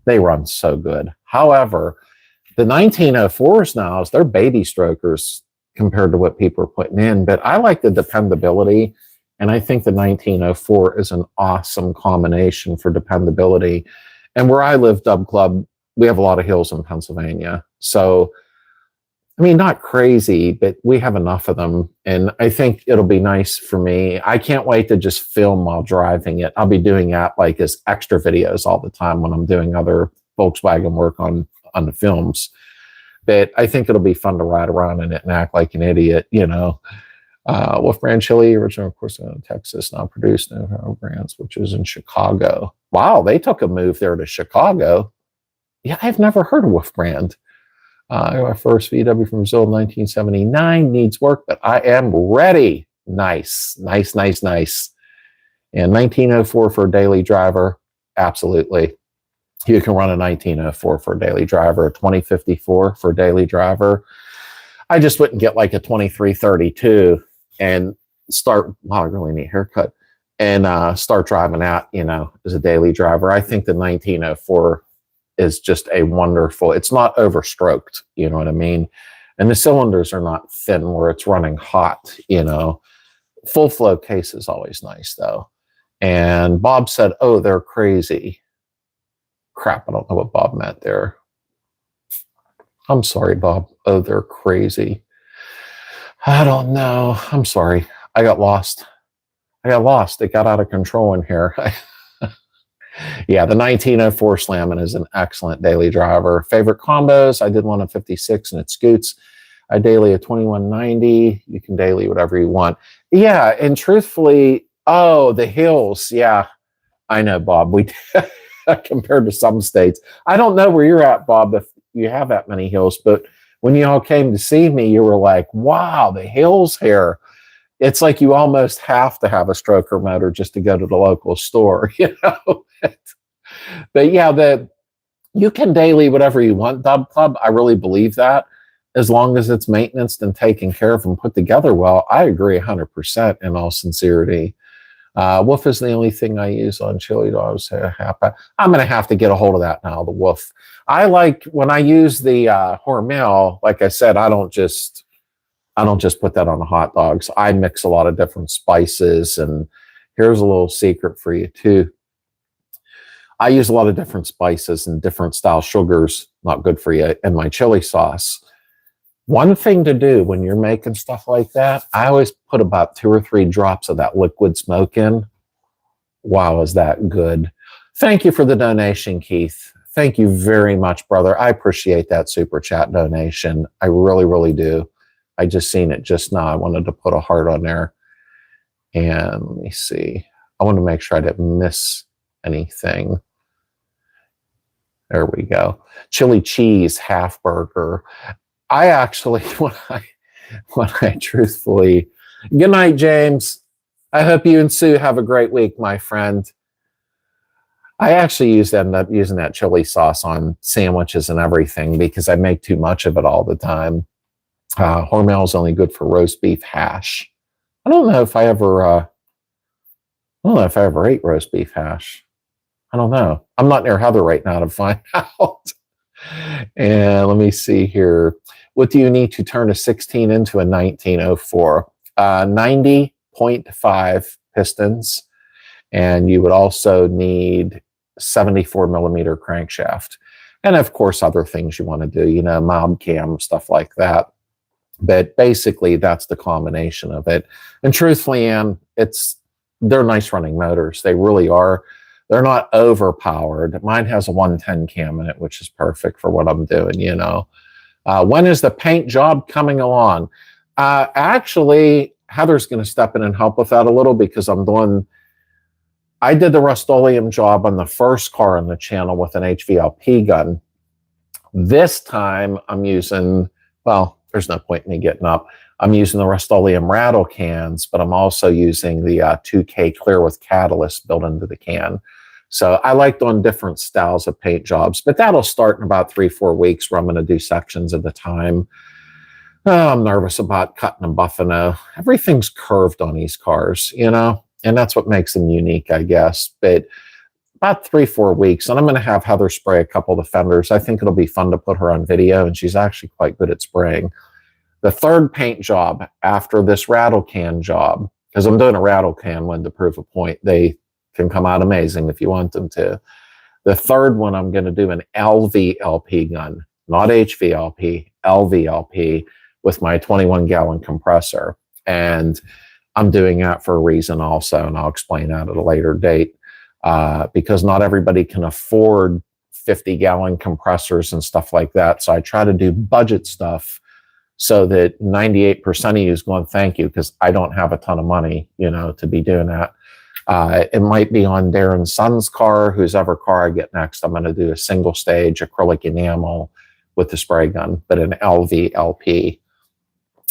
Speaker 1: They run so good. However, the 1904s now, they're baby strokers compared to what people are putting in. But I like the dependability. And I think the 1904 is an awesome combination for dependability. And where I live, Dub Club, we have a lot of hills in Pennsylvania. So, I mean, not crazy, but we have enough of them. And I think it'll be nice for me. I can't wait to just film while driving it. I'll be doing that like as extra videos all the time when I'm doing other Volkswagen work on the films. But I think it'll be fun to ride around in it and act like an idiot, you know. Wolf Brand Chili, original, of course, in Texas, now produced in brands, which is in Chicago. Wow, they took a move there to Chicago. Yeah, I've never heard of Wolf Brand. My first VW from Brazil in 1979 needs work, but I am ready. Nice. And 1904 for a daily driver, absolutely. You can run a 1904 for a daily driver, a 2054 for a daily driver. I just wouldn't get like a 2332 and start, wow, I really need a haircut, and start driving out, you know, as a daily driver. I think the 1904 is just a wonderful, it's not overstroked, you know what I mean? And the cylinders are not thin where it's running hot, you know. Full flow case is always nice though. And Bob said, oh, they're crazy. Crap, I don't know what Bob meant there. I'm sorry, Bob. Oh, they're crazy. I don't know. I'm sorry. I got lost. It got out of control in here. Yeah, the 1904 Slammin is an excellent daily driver. Favorite combos, I did one at 56 and it scoots. I daily a 2190. You can daily whatever you want. Yeah, and truthfully, oh, the hills. Yeah, I know, Bob. We compared to some states. I don't know where you're at, Bob, if you have that many hills, but when you all came to see me, you were like, wow, the hills here. It's like you almost have to have a stroker motor just to go to the local store, you know. But yeah, you can daily whatever you want, Dub Club. I really believe that. As long as it's maintained and taken care of and put together well, I agree 100% in all sincerity. Wolf is the only thing I use on chili dogs. I'm going to have to get a hold of that now, the Wolf. I like, when I use the Hormel, like I said, I don't just put that on the hot dogs. I mix a lot of different spices, and here's a little secret for you too. I use a lot of different spices and different style sugars, not good for you, in my chili sauce. One thing to do when you're making stuff like that, I always put about 2 or 3 drops of that liquid smoke in. Wow, is that good. Thank you for the donation, Keith. Thank you very much, brother. I appreciate that super chat donation. I really, really do. I just seen it just now. I wanted to put a heart on there. And let me see. I want to make sure I didn't miss anything. There we go. Chili cheese half burger. I actually, when I truthfully, good night, James. I hope you and Sue have a great week, my friend. I actually end up using that chili sauce on sandwiches and everything because I make too much of it all the time. Hormel is only good for roast beef hash. I don't know if I ever ate roast beef hash. I don't know. I'm not near Heather right now to find out. And let me see here. What do you need to turn a 16 into a 1904? 90.5 pistons. And you would also need 74 millimeter crankshaft. And of course, other things you want to do, you know, mob cam, stuff like that. But basically, that's the combination of it. And truthfully, Ann, they're nice running motors. They really are. They're not overpowered. Mine has a 110 cam in it, which is perfect for what I'm doing, you know. When is the paint job coming along? Actually, Heather's going to step in and help with that a little because I did the Rust-Oleum job on the first car on the channel with an HVLP gun. This time I'm using, well, there's no point in me getting up. I'm using the Rust-Oleum rattle cans, but I'm also using the 2K clear with catalyst built into the can. So I like doing different styles of paint jobs, but that'll start in about 3-4 weeks where I'm going to do sections at a time. Oh, I'm nervous about cutting and buffing. Everything's curved on these cars, you know, and that's what makes them unique, I guess. But about 3-4 weeks, and I'm going to have Heather spray a couple of the fenders. I think it'll be fun to put her on video, and she's actually quite good at spraying. The third paint job after this rattle can job, because I'm doing a rattle can one to prove a point. They can come out amazing if you want them to. The third one, I'm going to do an LVLP gun, not HVLP, LVLP with my 21-gallon compressor. And I'm doing that for a reason also, and I'll explain that at a later date, because not everybody can afford 50-gallon compressors and stuff like that. So I try to do budget stuff so that 98% of you is going, thank you, because I don't have a ton of money, you know, to be doing that. It might be on Darren's son's car, whosever car I get next. I'm going to do a single stage acrylic enamel with the spray gun, but an LVLP.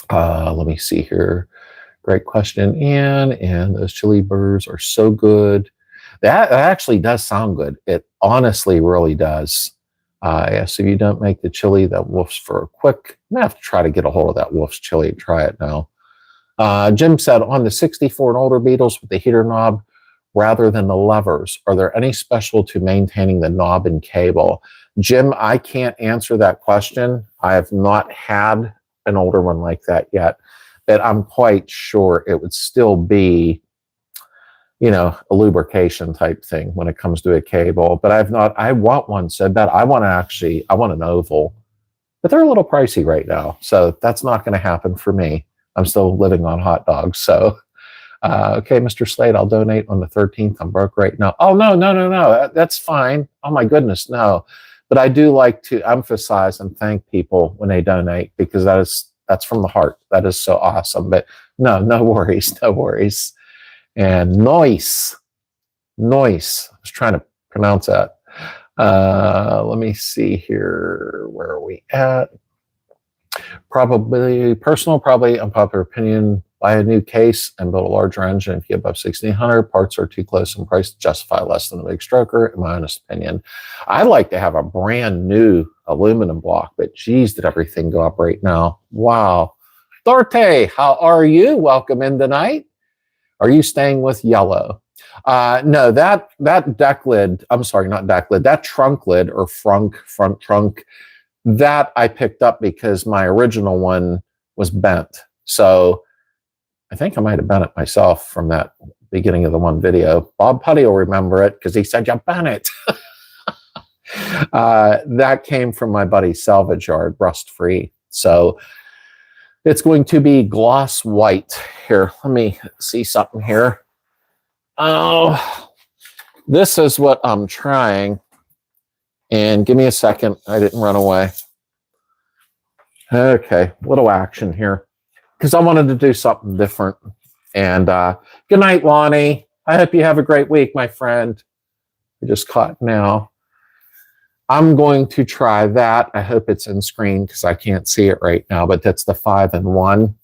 Speaker 1: Let me see here. Great question, Ann. And those chili burrs are so good. That actually does sound good. It honestly really does. Yes, if you don't make the chili, that Wolf's for a quick. I'm going to have to try to get a hold of that Wolf's chili and try it now. Jim said, on the 64 and older Beetles with the heater knob rather than the levers, are there any special to maintaining the knob and cable? Jim, I can't answer that question. I have not had an older one like that yet, but I'm quite sure it would still be, you know, a lubrication type thing when it comes to a cable. But I want one so bad. I want an oval, but they're a little pricey right now. So that's not going to happen for me. I'm still living on hot dogs. So, okay, Mr. Slade, I'll donate on the 13th. I'm broke right now. Oh, no. That's fine. Oh my goodness, no. But I do like to emphasize and thank people when they donate, because that's from the heart. That is so awesome. But no worries. And noise. I was trying to pronounce that. Let me see here. Where are we at? Probably unpopular opinion, buy a new case and build a larger engine. If you get above 1,600, parts are too close in price to justify less than a big stroker, in my honest opinion. I'd like to have a brand new aluminum block, but geez, did everything go up right now. Wow. Dorte, how are you? Welcome in tonight. Are you staying with yellow? No, that deck lid, I'm sorry, not deck lid, that trunk lid or front trunk, that I picked up because my original one was bent. So I think I might have bent it myself from that beginning of the one video. Bob Putty will remember it because he said, you bent it. That came from my buddy's salvage yard, rust free. So it's going to be gloss white. Here, let me see something here. Oh, this is what I'm trying. And give me a second. I didn't run away. Okay, little action here, because I wanted to do something different. And good night, Lonnie. I hope you have a great week, my friend. I just caught now. I'm going to try that. I hope it's in screen because I can't see it right now, but that's the 5-in-1.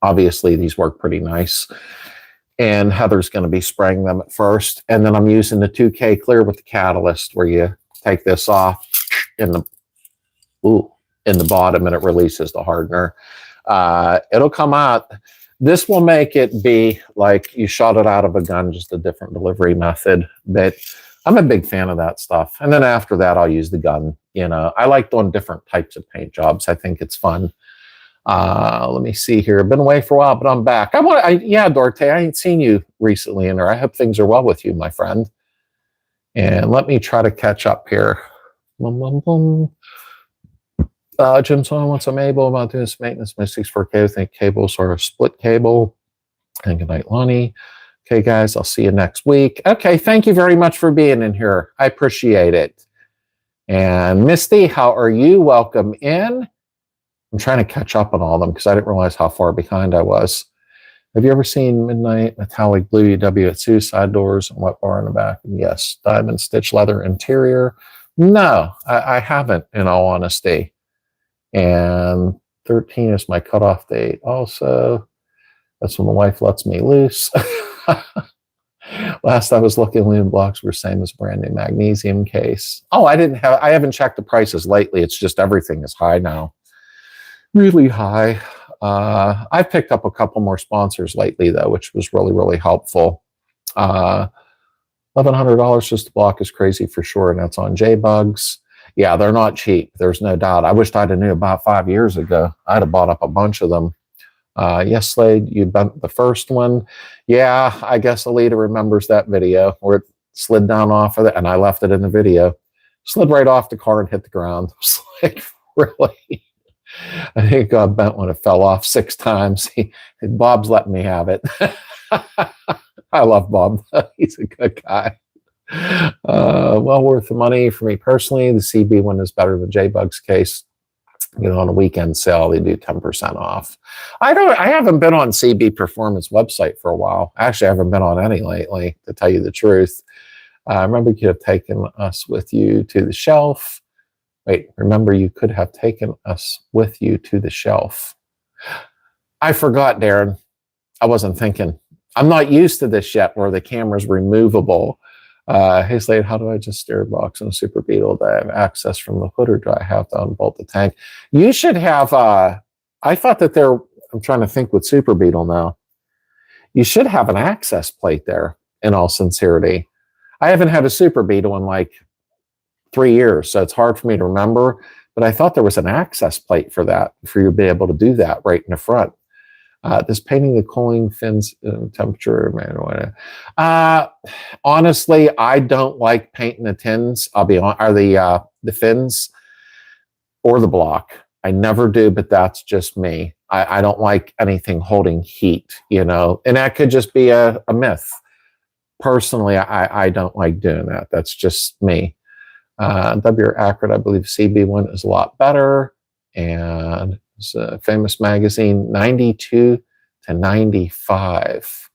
Speaker 1: Obviously, these work pretty nice. And Heather's going to be spraying them at first. And then I'm using the 2K clear with the catalyst, where you take this off in the bottom and it releases the hardener. It'll come out. This will make it be like you shot it out of a gun, just a different delivery method. But I'm a big fan of that stuff. And then after that, I'll use the gun. You know, I like doing different types of paint jobs. I think it's fun. Let me see here. I've been away for a while, but I'm back. Yeah, Dorte, I ain't seen you recently in there. I hope things are well with you, my friend. And let me try to catch up here. Jim Swan, once I'm able about doing this maintenance, my 64K, I think cables are a split cable. And good night, Lonnie. Okay, guys, I'll see you next week. Okay, thank you very much for being in here. I appreciate it. And Misty, how are you? Welcome in. I'm trying to catch up on all of them because I didn't realize how far behind I was. Have you ever seen Midnight Metallic Blue UW at suicide doors and wet bar in the back? Yes. Diamond stitch leather interior? No, I haven't, in all honesty. And 13 is my cutoff date. Also, that's when the wife lets me loose. Last I was looking, aluminum blocks were same as brand new magnesium case. Oh, I haven't checked the prices lately. It's just everything is high now. Really high. I've picked up a couple more sponsors lately though, which was really, really helpful. $1,100 just a block is crazy for sure. And that's on JBugs. Yeah, they're not cheap. There's no doubt. I wished I'd have knew about 5 years ago. I'd have bought up a bunch of them. Yes, Slade, you bent the first one. Yeah, I guess Alita remembers that video where it slid down off of it, and I left it in the video. Slid right off the car and hit the ground. I was like, really? I think it got bent when it fell off 6 times. Bob's letting me have it. I love Bob. He's a good guy. Well worth the money for me personally. The CB one is better than JBug's case. You know, on a weekend sale, they do 10% off. I haven't been on CB Performance website for a while. Actually, I haven't been on any lately, to tell you the truth. Remember, you could have taken us with you to the shelf. Wait, remember, you could have taken us with you to the shelf. I forgot, Darren. I wasn't thinking. I'm not used to this yet, where the camera's removable. Hey Slade, how do I just steer box in a Super Beetle? Do I have access from the hood, or do I have to unbolt the tank? You should have, I thought that I'm trying to think with Super Beetle now. You should have an access plate there, in all sincerity. I haven't had a Super Beetle in like 3 years, so it's hard for me to remember, but I thought there was an access plate for that, for you to be able to do that right in the front. Does painting the cooling fins temperature matter? Honestly, I don't like painting the tins. I'll be on, or the fins or the block. I never do, but that's just me. I don't like anything holding heat, you know, and that could just be a myth. Personally, I don't like doing that. That's just me. W Accurate, I believe CB one is a lot better. And it's a famous magazine, 92 to 95.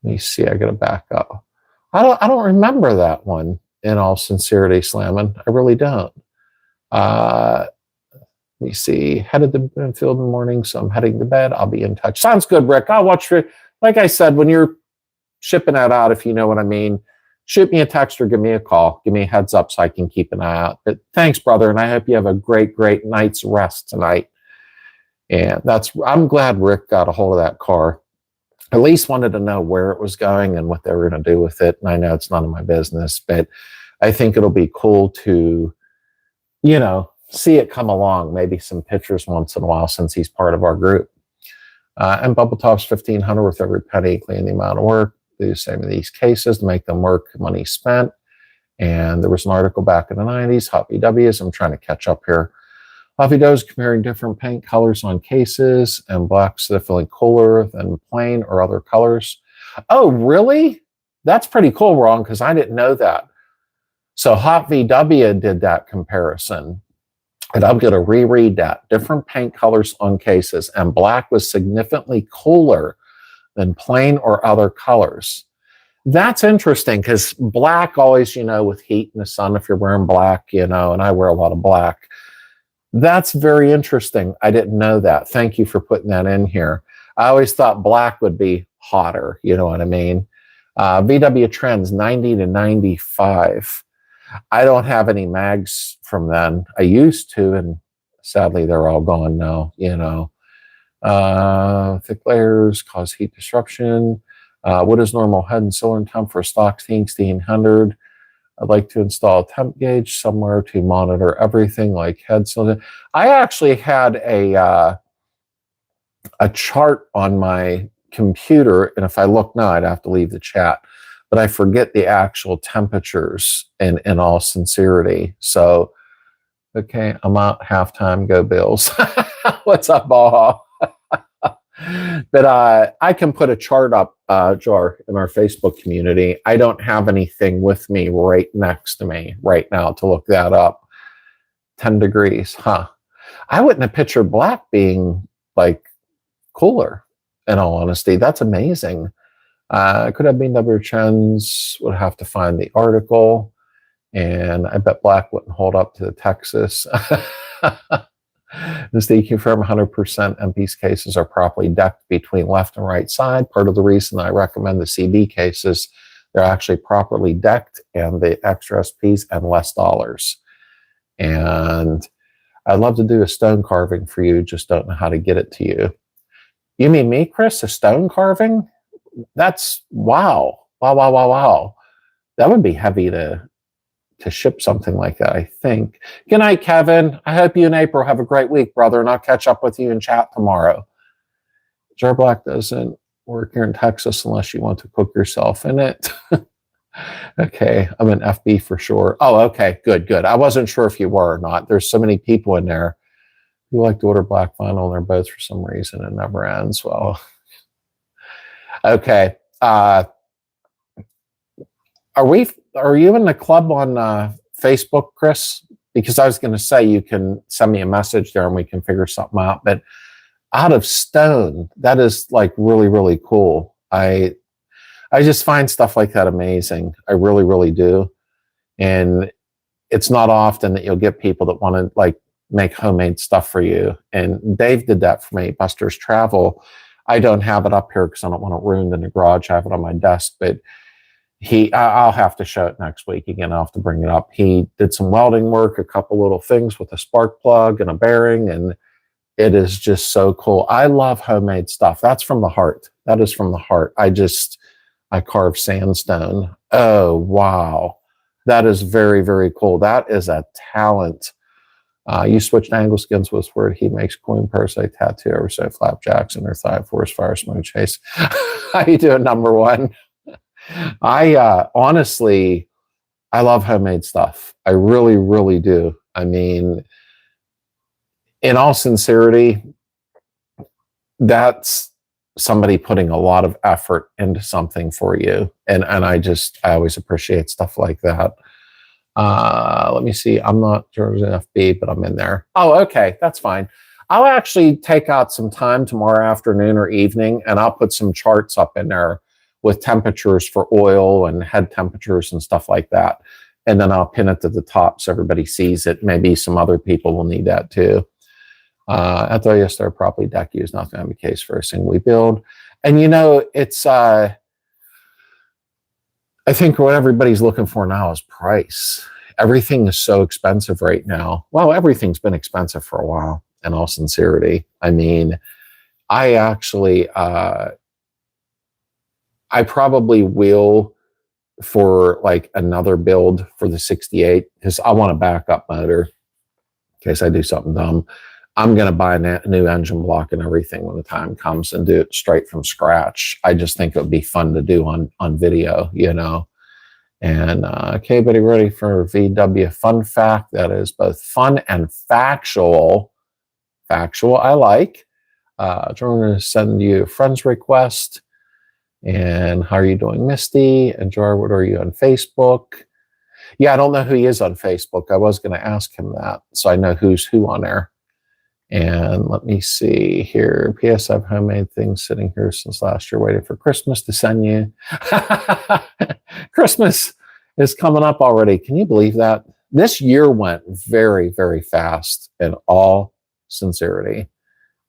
Speaker 1: Let me see, I gotta back up. I don't remember that one, in all sincerity, Slammin'. I really don't. Let me see, headed to Field in the morning, so I'm heading to bed. I'll be in touch. Sounds good, Rick. I'll watch for, like I said, when you're shipping that out, if you know what I mean, shoot me a text or give me a call. Give me a heads up so I can keep an eye out. But thanks, brother, and I hope you have a great, great night's rest tonight. And I'm glad Rick got a hold of that car. At least wanted to know where it was going and what they were going to do with it. And I know it's none of my business, but I think it'll be cool to, you know, see it come along. Maybe some pictures once in a while, since he's part of our group. And Bubble Top's 1,500 worth every penny, including the amount of work. Do the same in these cases to make them work, money spent. And there was an article back in the 90s, Hot VWs. I'm trying to catch up here. Hot VWs comparing different paint colors on cases, and blacks that are feeling cooler than plain or other colors. Oh, really? That's pretty cool, Ron, because I didn't know that. So Hot VW did that comparison. And I'm going to reread that. Different paint colors on cases, and black was significantly cooler than plain or other colors. That's interesting, because black always, you know, with heat in the sun, if you're wearing black, you know, and I wear a lot of black. That's very interesting. I didn't know that. Thank you for putting that in here. I always thought black would be hotter, you know what I mean? VW Trends, 90 to 95. I don't have any mags from then. I used to, and sadly they're all gone now, you know. Thick layers cause heat disruption. What is normal head and cylinder temp for a stock 1600? I'd like to install a temp gauge somewhere to monitor everything like head cylinder. I actually had a chart on my computer, and if I look now, I'd have to leave the chat, but I forget the actual temperatures in all sincerity. So, okay, I'm out, halftime, go Bills. What's up, Baja? But I can put a chart up, Jar, in our Facebook community. I don't have anything with me right next to me right now to look that up. 10 degrees, huh? I wouldn't have pictured black being like cooler, in all honesty. That's amazing. Could have been W Trends, would have to find the article, and I bet black wouldn't hold up to the Texas. Does the confirm 100% MP's cases are properly decked between left and right side? Part of the reason I recommend the CB cases, they're actually properly decked and the extra SPs and less dollars. And I'd love to do a stone carving for you, just don't know how to get it to you. You mean me, Chris? A stone carving? That's wow. Wow, wow, wow, wow. That would be heavy to ship something like that, I think. Good night, Kevin. I hope you and April have a great week, brother, and I'll catch up with you in chat tomorrow. Jar Black doesn't work here in Texas unless you want to cook yourself in it. Okay, I'm an FB for sure. Oh, okay, good, good. I wasn't sure if you were or not. There's so many people in there who like to order black vinyl on their boats for some reason. It never ends. Well, okay. Are you in the club on Facebook, Chris? Because I was going to say you can send me a message there and we can figure something out. But out of stone, that is like really, really cool. I just find stuff like that amazing. I really, really do. And it's not often that you'll get people that want to like make homemade stuff for you. And Dave did that for me, Buster's Travel. I don't have it up here because I don't want it ruined in the garage. I have it on my desk, but I'll have to show it next week again. I'll have to bring it up. He did some welding work, a couple little things with a spark plug and a bearing, and it is just so cool. I love homemade stuff. That's from the heart. That is from the heart. I carve sandstone. Oh, wow. That is very, very cool. That is a talent. You switched angle skins with where he makes coin purse, a tattoo over so flapjacks in their thigh, forest fire, smoke chase. How you doing, number one? Honestly, I love homemade stuff. I really, really do. I mean, in all sincerity, that's somebody putting a lot of effort into something for you. And I always appreciate stuff like that. Let me see. I'm not George FB, but I'm in there. Oh, okay. That's fine. I'll actually take out some time tomorrow afternoon or evening, and I'll put some charts up in there with temperatures for oil and head temperatures and stuff like that. And then I'll pin it to the top so everybody sees it. Maybe some other people will need that too. I thought yesterday properly deck use not going to be the case for a single we build. And you know, it's I think what everybody's looking for now is price. Everything is so expensive right now. Well, everything's been expensive for a while, in all sincerity. I mean, I actually I probably will for like another build for the 68 because I want a backup motor in case I do something dumb. I'm going to buy a new engine block and everything when the time comes and do it straight from scratch. I just think it would be fun to do on video, you know. And okay, buddy, ready for VW fun fact that is both fun and factual. Factual, I like. I'm going to send you a friend's request. And how are you doing, Misty? And Jar, what are you on Facebook? Yeah, I don't know who he is on Facebook. I was going to ask him that, so I know who's who on there. And let me see here. PS, I've homemade things sitting here since last year, waiting for Christmas to send you. Christmas is coming up already. Can you believe that? This year went very, very fast in all sincerity.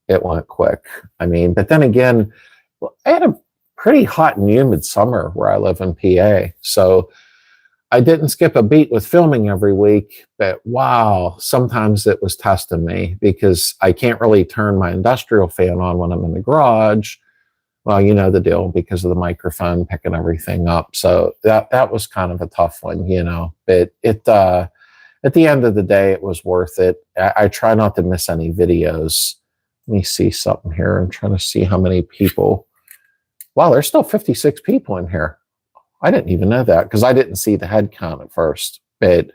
Speaker 1: It went quick. I mean, but then again, I had a pretty hot and humid summer where I live in PA. So I didn't skip a beat with filming every week, but wow, sometimes it was testing me because I can't really turn my industrial fan on when I'm in the garage. Well, you know the deal because of the microphone picking everything up. So that was kind of a tough one, you know, but it, at the end of the day, it was worth it. I try not to miss any videos. Let me see something here. I'm trying to see how many people. Wow, there's still 56 people in here. I didn't even know that because I didn't see the head count at first. But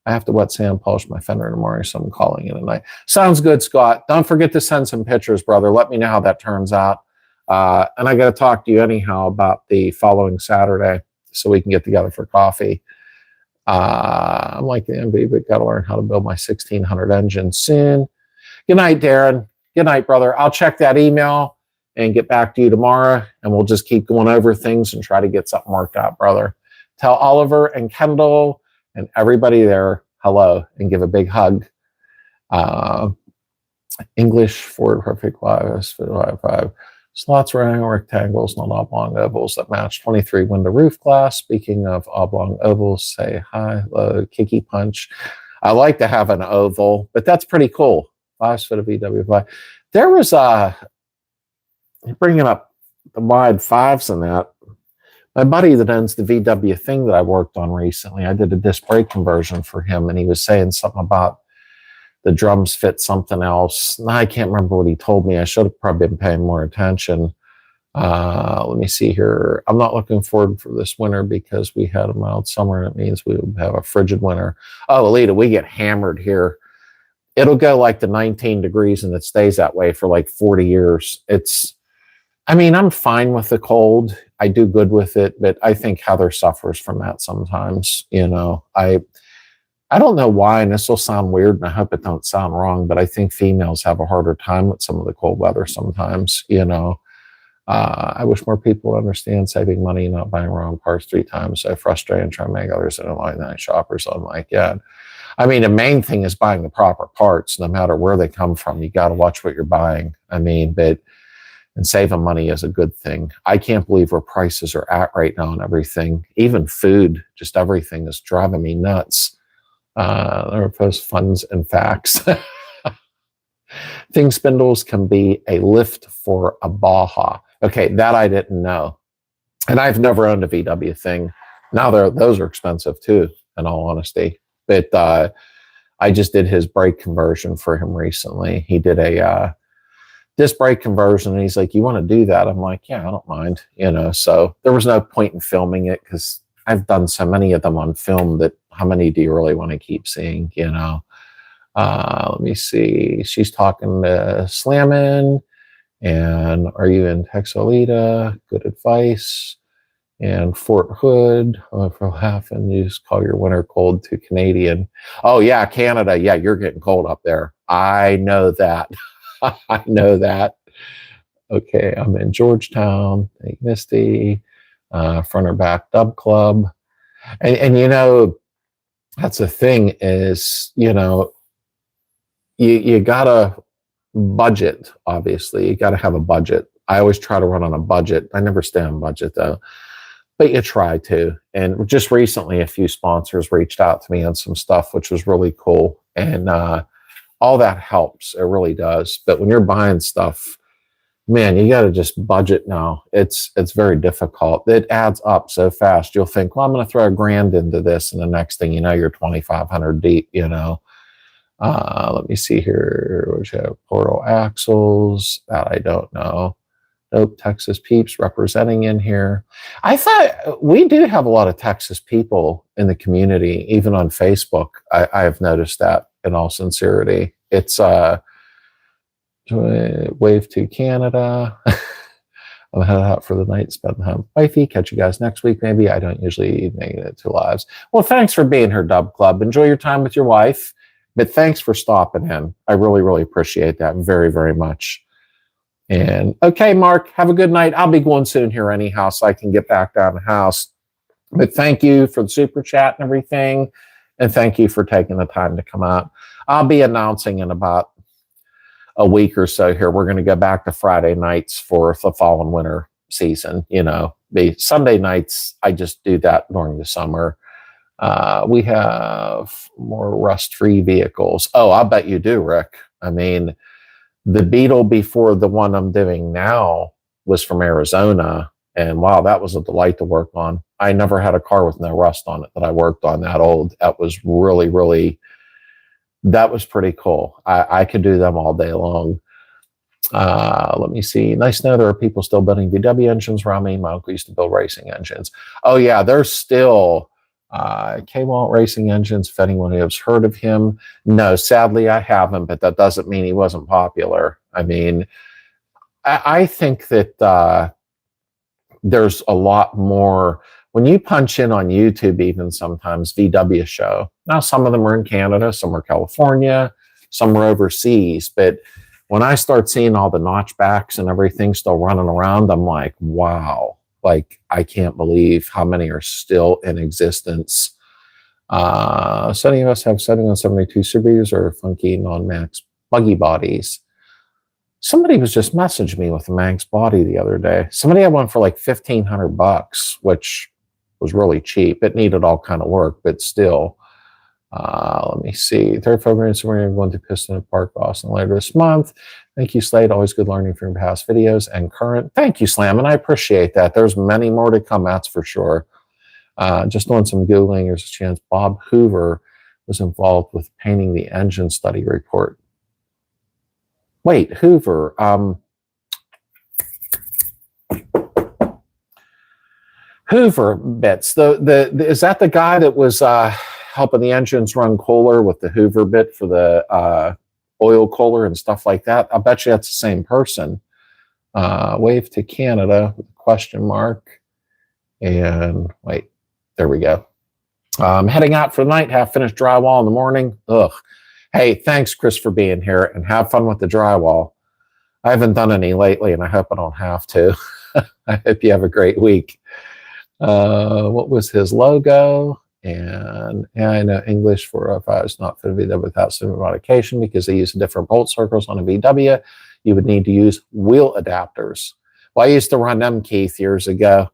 Speaker 1: I have to wet sand polish my fender tomorrow, so I'm calling it a night. Sounds good, Scott. Don't forget to send some pictures, brother. Let me know how that turns out. And I got to talk to you anyhow about the following Saturday so we can get together for coffee. I'm like the MV, but got to learn how to build my 1600 engine soon. Good night, Darren. Good night, brother. I'll check that email and get back to you tomorrow, and we'll just keep going over things and try to get something worked out, brother. Tell Oliver and Kendall and everybody there hello and give a big hug. English for perfect lives, 5. Slots running rectangles, not oblong ovals that match 23 window roof glass. Speaking of oblong ovals, say hi, hello, Kiki Punch. I like to have an oval, but that's pretty cool. 5 foot of VW5. There was bringing up the wide 5s and that. My buddy that owns the VW thing that I worked on recently, I did a disc brake conversion for him, and he was saying something about the drums fit something else. I can't remember what he told me. I should have probably been paying more attention. Let me see here. I'm not looking forward for this winter because we had a mild summer, and it means we would have a frigid winter. Oh, Alita, we get hammered here. It'll go like to 19 degrees, and it stays that way for like 40 years. I'm fine with the cold. I do good with it, but I think Heather suffers from that sometimes. I don't know why, and this will sound weird, and I hope it don't sound wrong, but I think females have a harder time with some of the cold weather sometimes. I wish more people would understand saving money, not buying wrong parts 3 times. So frustrating trying to make others in line night shoppers. I'm like, yeah. The main thing is buying the proper parts, no matter where they come from. You got to watch what you're buying. And saving money is a good thing. I can't believe where prices are at right now on everything. Even food, just everything is driving me nuts. There are post funds and facts. Think spindles can be a lift for a Baja. Okay, that I didn't know. And I've never owned a VW thing. Now those are expensive too, in all honesty. But I just did his brake conversion for him recently. He did a disc brake conversion, and he's like, you want to do that? I'm like, yeah, I don't mind. So there was no point in filming it because I've done so many of them on film that how many do you really want to keep seeing? Let me see. She's talking to Slammin', and are you in Texolita? Good advice. And Fort Hood, for half, and you just call your winter cold to Canadian. Oh yeah, Canada. Yeah, you're getting cold up there. I know that. I know that. Okay, I'm in Georgetown. Thank Misty. Front or back dub club. And that's the thing is, you gotta budget, obviously. You gotta have a budget. I always try to run on a budget. I never stay on budget though. But you try to. And just recently a few sponsors reached out to me on some stuff, which was really cool. And all that helps. It really does. But when you're buying stuff, man, you got to just budget now. It's very difficult. It adds up so fast. You'll think, well, I'm going to throw $1,000 into this, and the next thing you know, you're 2,500 deep. Let me see here. Which have portal axles that I don't know. Nope, Texas peeps representing in here. I thought we do have a lot of Texas people in the community, even on Facebook. I have noticed that. In all sincerity, it's wave to Canada. I'm headed out for the night, spend time with wifey. Catch you guys next week, maybe. I don't usually make it to lives. Well, thanks for being here, Dub Club. Enjoy your time with your wife, but thanks for stopping in. I really, really appreciate that very, very much. And okay, Mark, have a good night. I'll be going soon here anyhow, so I can get back down the house. But thank you for the super chat and everything. And thank you for taking the time to come out. I'll be announcing in about a week or so here. We're going to go back to Friday nights for the fall and winter season. The Sunday nights, I just do that during the summer. We have more rust-free vehicles. Oh, I bet you do, Rick. The Beetle before the one I'm doing now was from Arizona. And wow, that was a delight to work on. I never had a car with no rust on it that I worked on that old. That was really, really, that was pretty cool. I could do them all day long. Let me see. Nice to know there are people still building VW engines around me. My uncle used to build racing engines. Oh yeah, there's still K-Walt Racing Engines, if anyone has heard of him. No, sadly I haven't, but that doesn't mean he wasn't popular. I think that there's a lot more when you punch in on YouTube, even sometimes VW show. Now, some of them are in Canada, some are California, some are overseas. But when I start seeing all the notchbacks and everything still running around, I'm like, wow, like I can't believe how many are still in existence. So many of us have 7172 Subarus or funky non-max buggy bodies. Somebody was just messaging me with a Manx body the other day. Somebody had one for like $1,500, which was really cheap. It needed all kind of work, but still. Let me see. Third program is we're going to Piston Park, Boston later this month. Thank you, Slade. Always good learning from your past videos and current. Thank you, Slam, and I appreciate that. There's many more to come, that's for sure. Just doing some Googling, there's a chance Bob Hoover was involved with painting the engine study report. Wait, Hoover. Hoover bits. Is that the guy that was helping the engines run cooler with the Hoover bit for the oil cooler and stuff like that? I bet you that's the same person. Wave to Canada with a question mark. And wait, there we go. Heading out for the night, half finished drywall in the morning. Ugh. Hey, thanks, Chris, for being here, and have fun with the drywall. I haven't done any lately, and I hope I don't have to. I hope you have a great week. What was his logo? And yeah, I know English for if I was not for VW without some modification because they use different bolt circles on a VW. You would need to use wheel adapters. Well, I used to run them, Keith, years ago.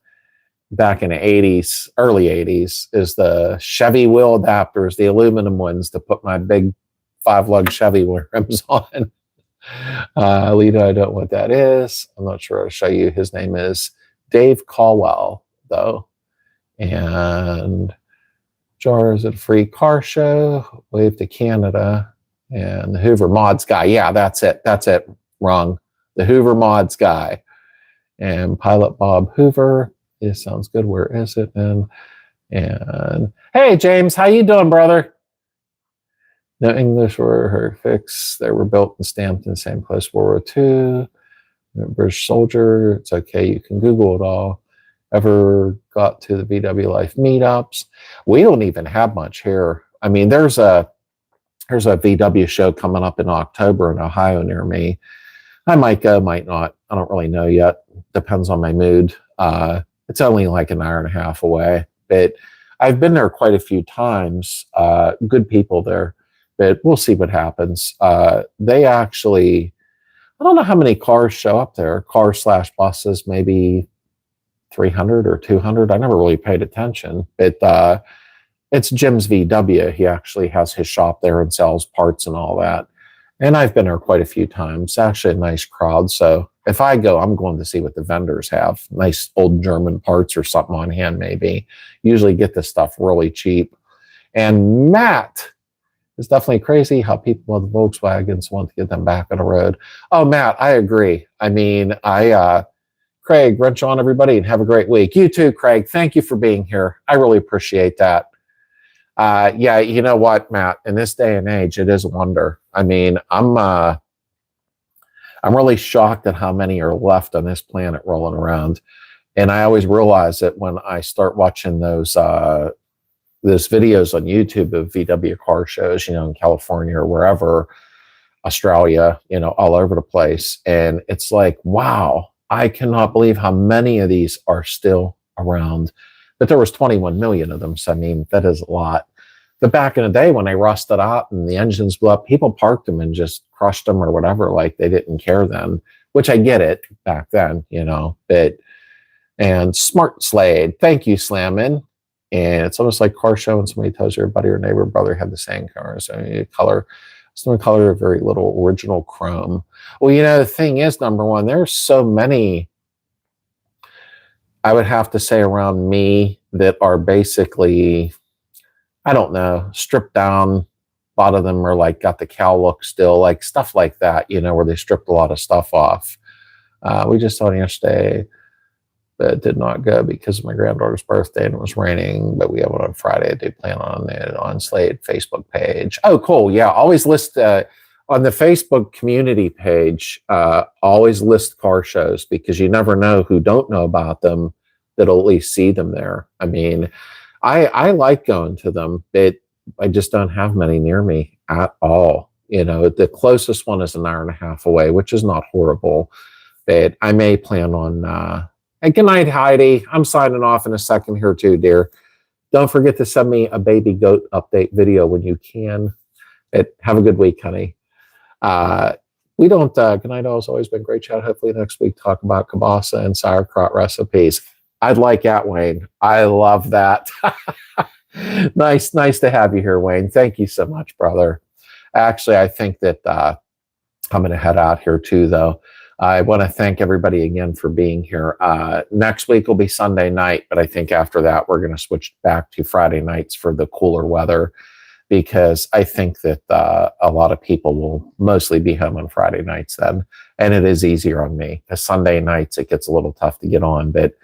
Speaker 1: Back in the 80s, early 80s, is the Chevy wheel adapters, the aluminum ones to put my big 5-lug Chevy rims on. Lito, I don't know what that is. I'm not sure. I'll show you. His name is Dave Caldwell, though. And Jar is a free car show. Wave to Canada. And the Hoover Mods guy. Yeah, that's it. That's it. Wrong. The Hoover Mods guy. And Pilot Bob Hoover. It sounds good. Where is it? And hey, James, how you doing, brother? No English were her fix. They were built and stamped in the same place. World War II. British soldier. It's okay. You can Google it all. Ever got to the VW Life meetups? We don't even have much here. I mean, there's a VW show coming up in October in Ohio near me. I might go, might not. I don't really know yet. Depends on my mood. It's only like an hour and a half away, but I've been there quite a few times. Good people there, but we'll see what happens. They actually, I don't know how many cars show up there, cars/buses, maybe 300 or 200. I never really paid attention, but it's Jim's VW. He actually has his shop there and sells parts and all that. And I've been there quite a few times. Actually a nice crowd. So if I go, I'm going to see what the vendors have. Nice old German parts or something on hand, maybe. Usually get this stuff really cheap. And Matt, it's definitely crazy how people with Volkswagens want to get them back on the road. Oh, Matt, I agree. I mean, Craig, wrench on everybody and have a great week. You too, Craig. Thank you for being here. I really appreciate that. Yeah, you know what, Matt? In this day and age, it is a wonder. I mean, I'm really shocked at how many are left on this planet rolling around. And I always realize that when I start watching those videos on YouTube of VW car shows, you know, in California or wherever, Australia, you know, all over the place. And it's like, wow, I cannot believe how many of these are still around. But there was 21 million of them. So, I mean, that is a lot. But back in the day when they rusted out and the engines blew up, people parked them and just crushed them or whatever, like they didn't care then, which I get it back then, you know. But, and Smart Slade, thank you, Slammin'. And it's almost like car show when somebody tells your buddy or neighbor brother had the same car. So color, some color, very little original chrome. Well, you know, the thing is, number one, there's so many, I would have to say around me that are basically, I don't know, stripped down. A lot of them are like got the cowl look still, like stuff like that, you know, where they stripped a lot of stuff off. We just saw it yesterday, but did not go because of my granddaughter's birthday and it was raining, but we have it on Friday. I do plan on it on Slade Facebook page. Oh, cool. Yeah, always list on the Facebook community page, always list car shows because you never know who don't know about them that'll at least see them there. I mean, I like going to them, but I just don't have many near me at all. You know, the closest one is an hour and a half away, which is not horrible, but I may plan on, hey, good night, Heidi. I'm signing off in a second here too, dear. Don't forget to send me a baby goat update video when you can. Have a good week, honey. We don't, good night all. It's always been great chat. Hopefully next week talk about kielbasa and sauerkraut recipes. I'd like that, Wayne. I love that. Nice to have you here, Wayne. Thank you so much, brother. Actually, I think that I'm going to head out here too, though. I want to thank everybody again for being here. Next week will be Sunday night, but I think after that, we're going to switch back to Friday nights for the cooler weather, because I think that a lot of people will mostly be home on Friday nights then. And it is easier on me, because Sunday nights, it gets a little tough to get on. But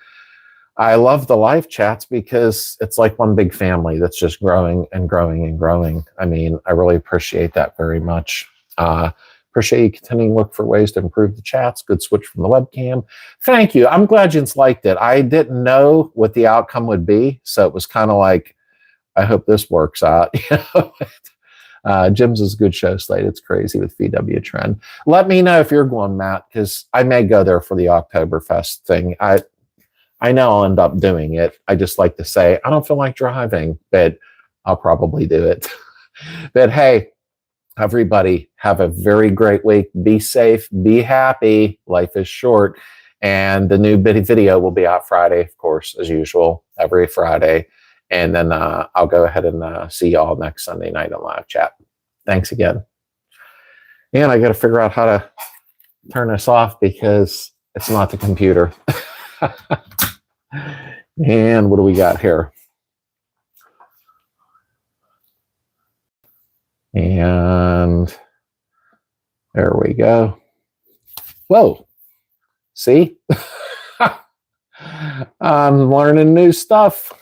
Speaker 1: I love the live chats because it's like one big family that's just growing and growing and growing. I mean, I really appreciate that very much. Appreciate you continuing to look for ways to improve the chats. Good switch from the webcam. Thank you. I'm glad you liked it. I didn't know what the outcome would be, so it was kind of like, I hope this works out. Jim's is a good show, Slade. It's crazy with VW Trend. Let me know if you're going, Matt, because I may go there for the Oktoberfest thing. I know I'll end up doing it. I just like to say, I don't feel like driving, but I'll probably do it. But hey, everybody, have a very great week. Be safe, be happy. Life is short. And the new video will be out Friday, of course, as usual, every Friday. And then I'll go ahead and see y'all next Sunday night on live chat. Thanks again. And I got to figure out how to turn this off because it's not the computer. And what do we got here? And there we go. Whoa. See? I'm learning new stuff.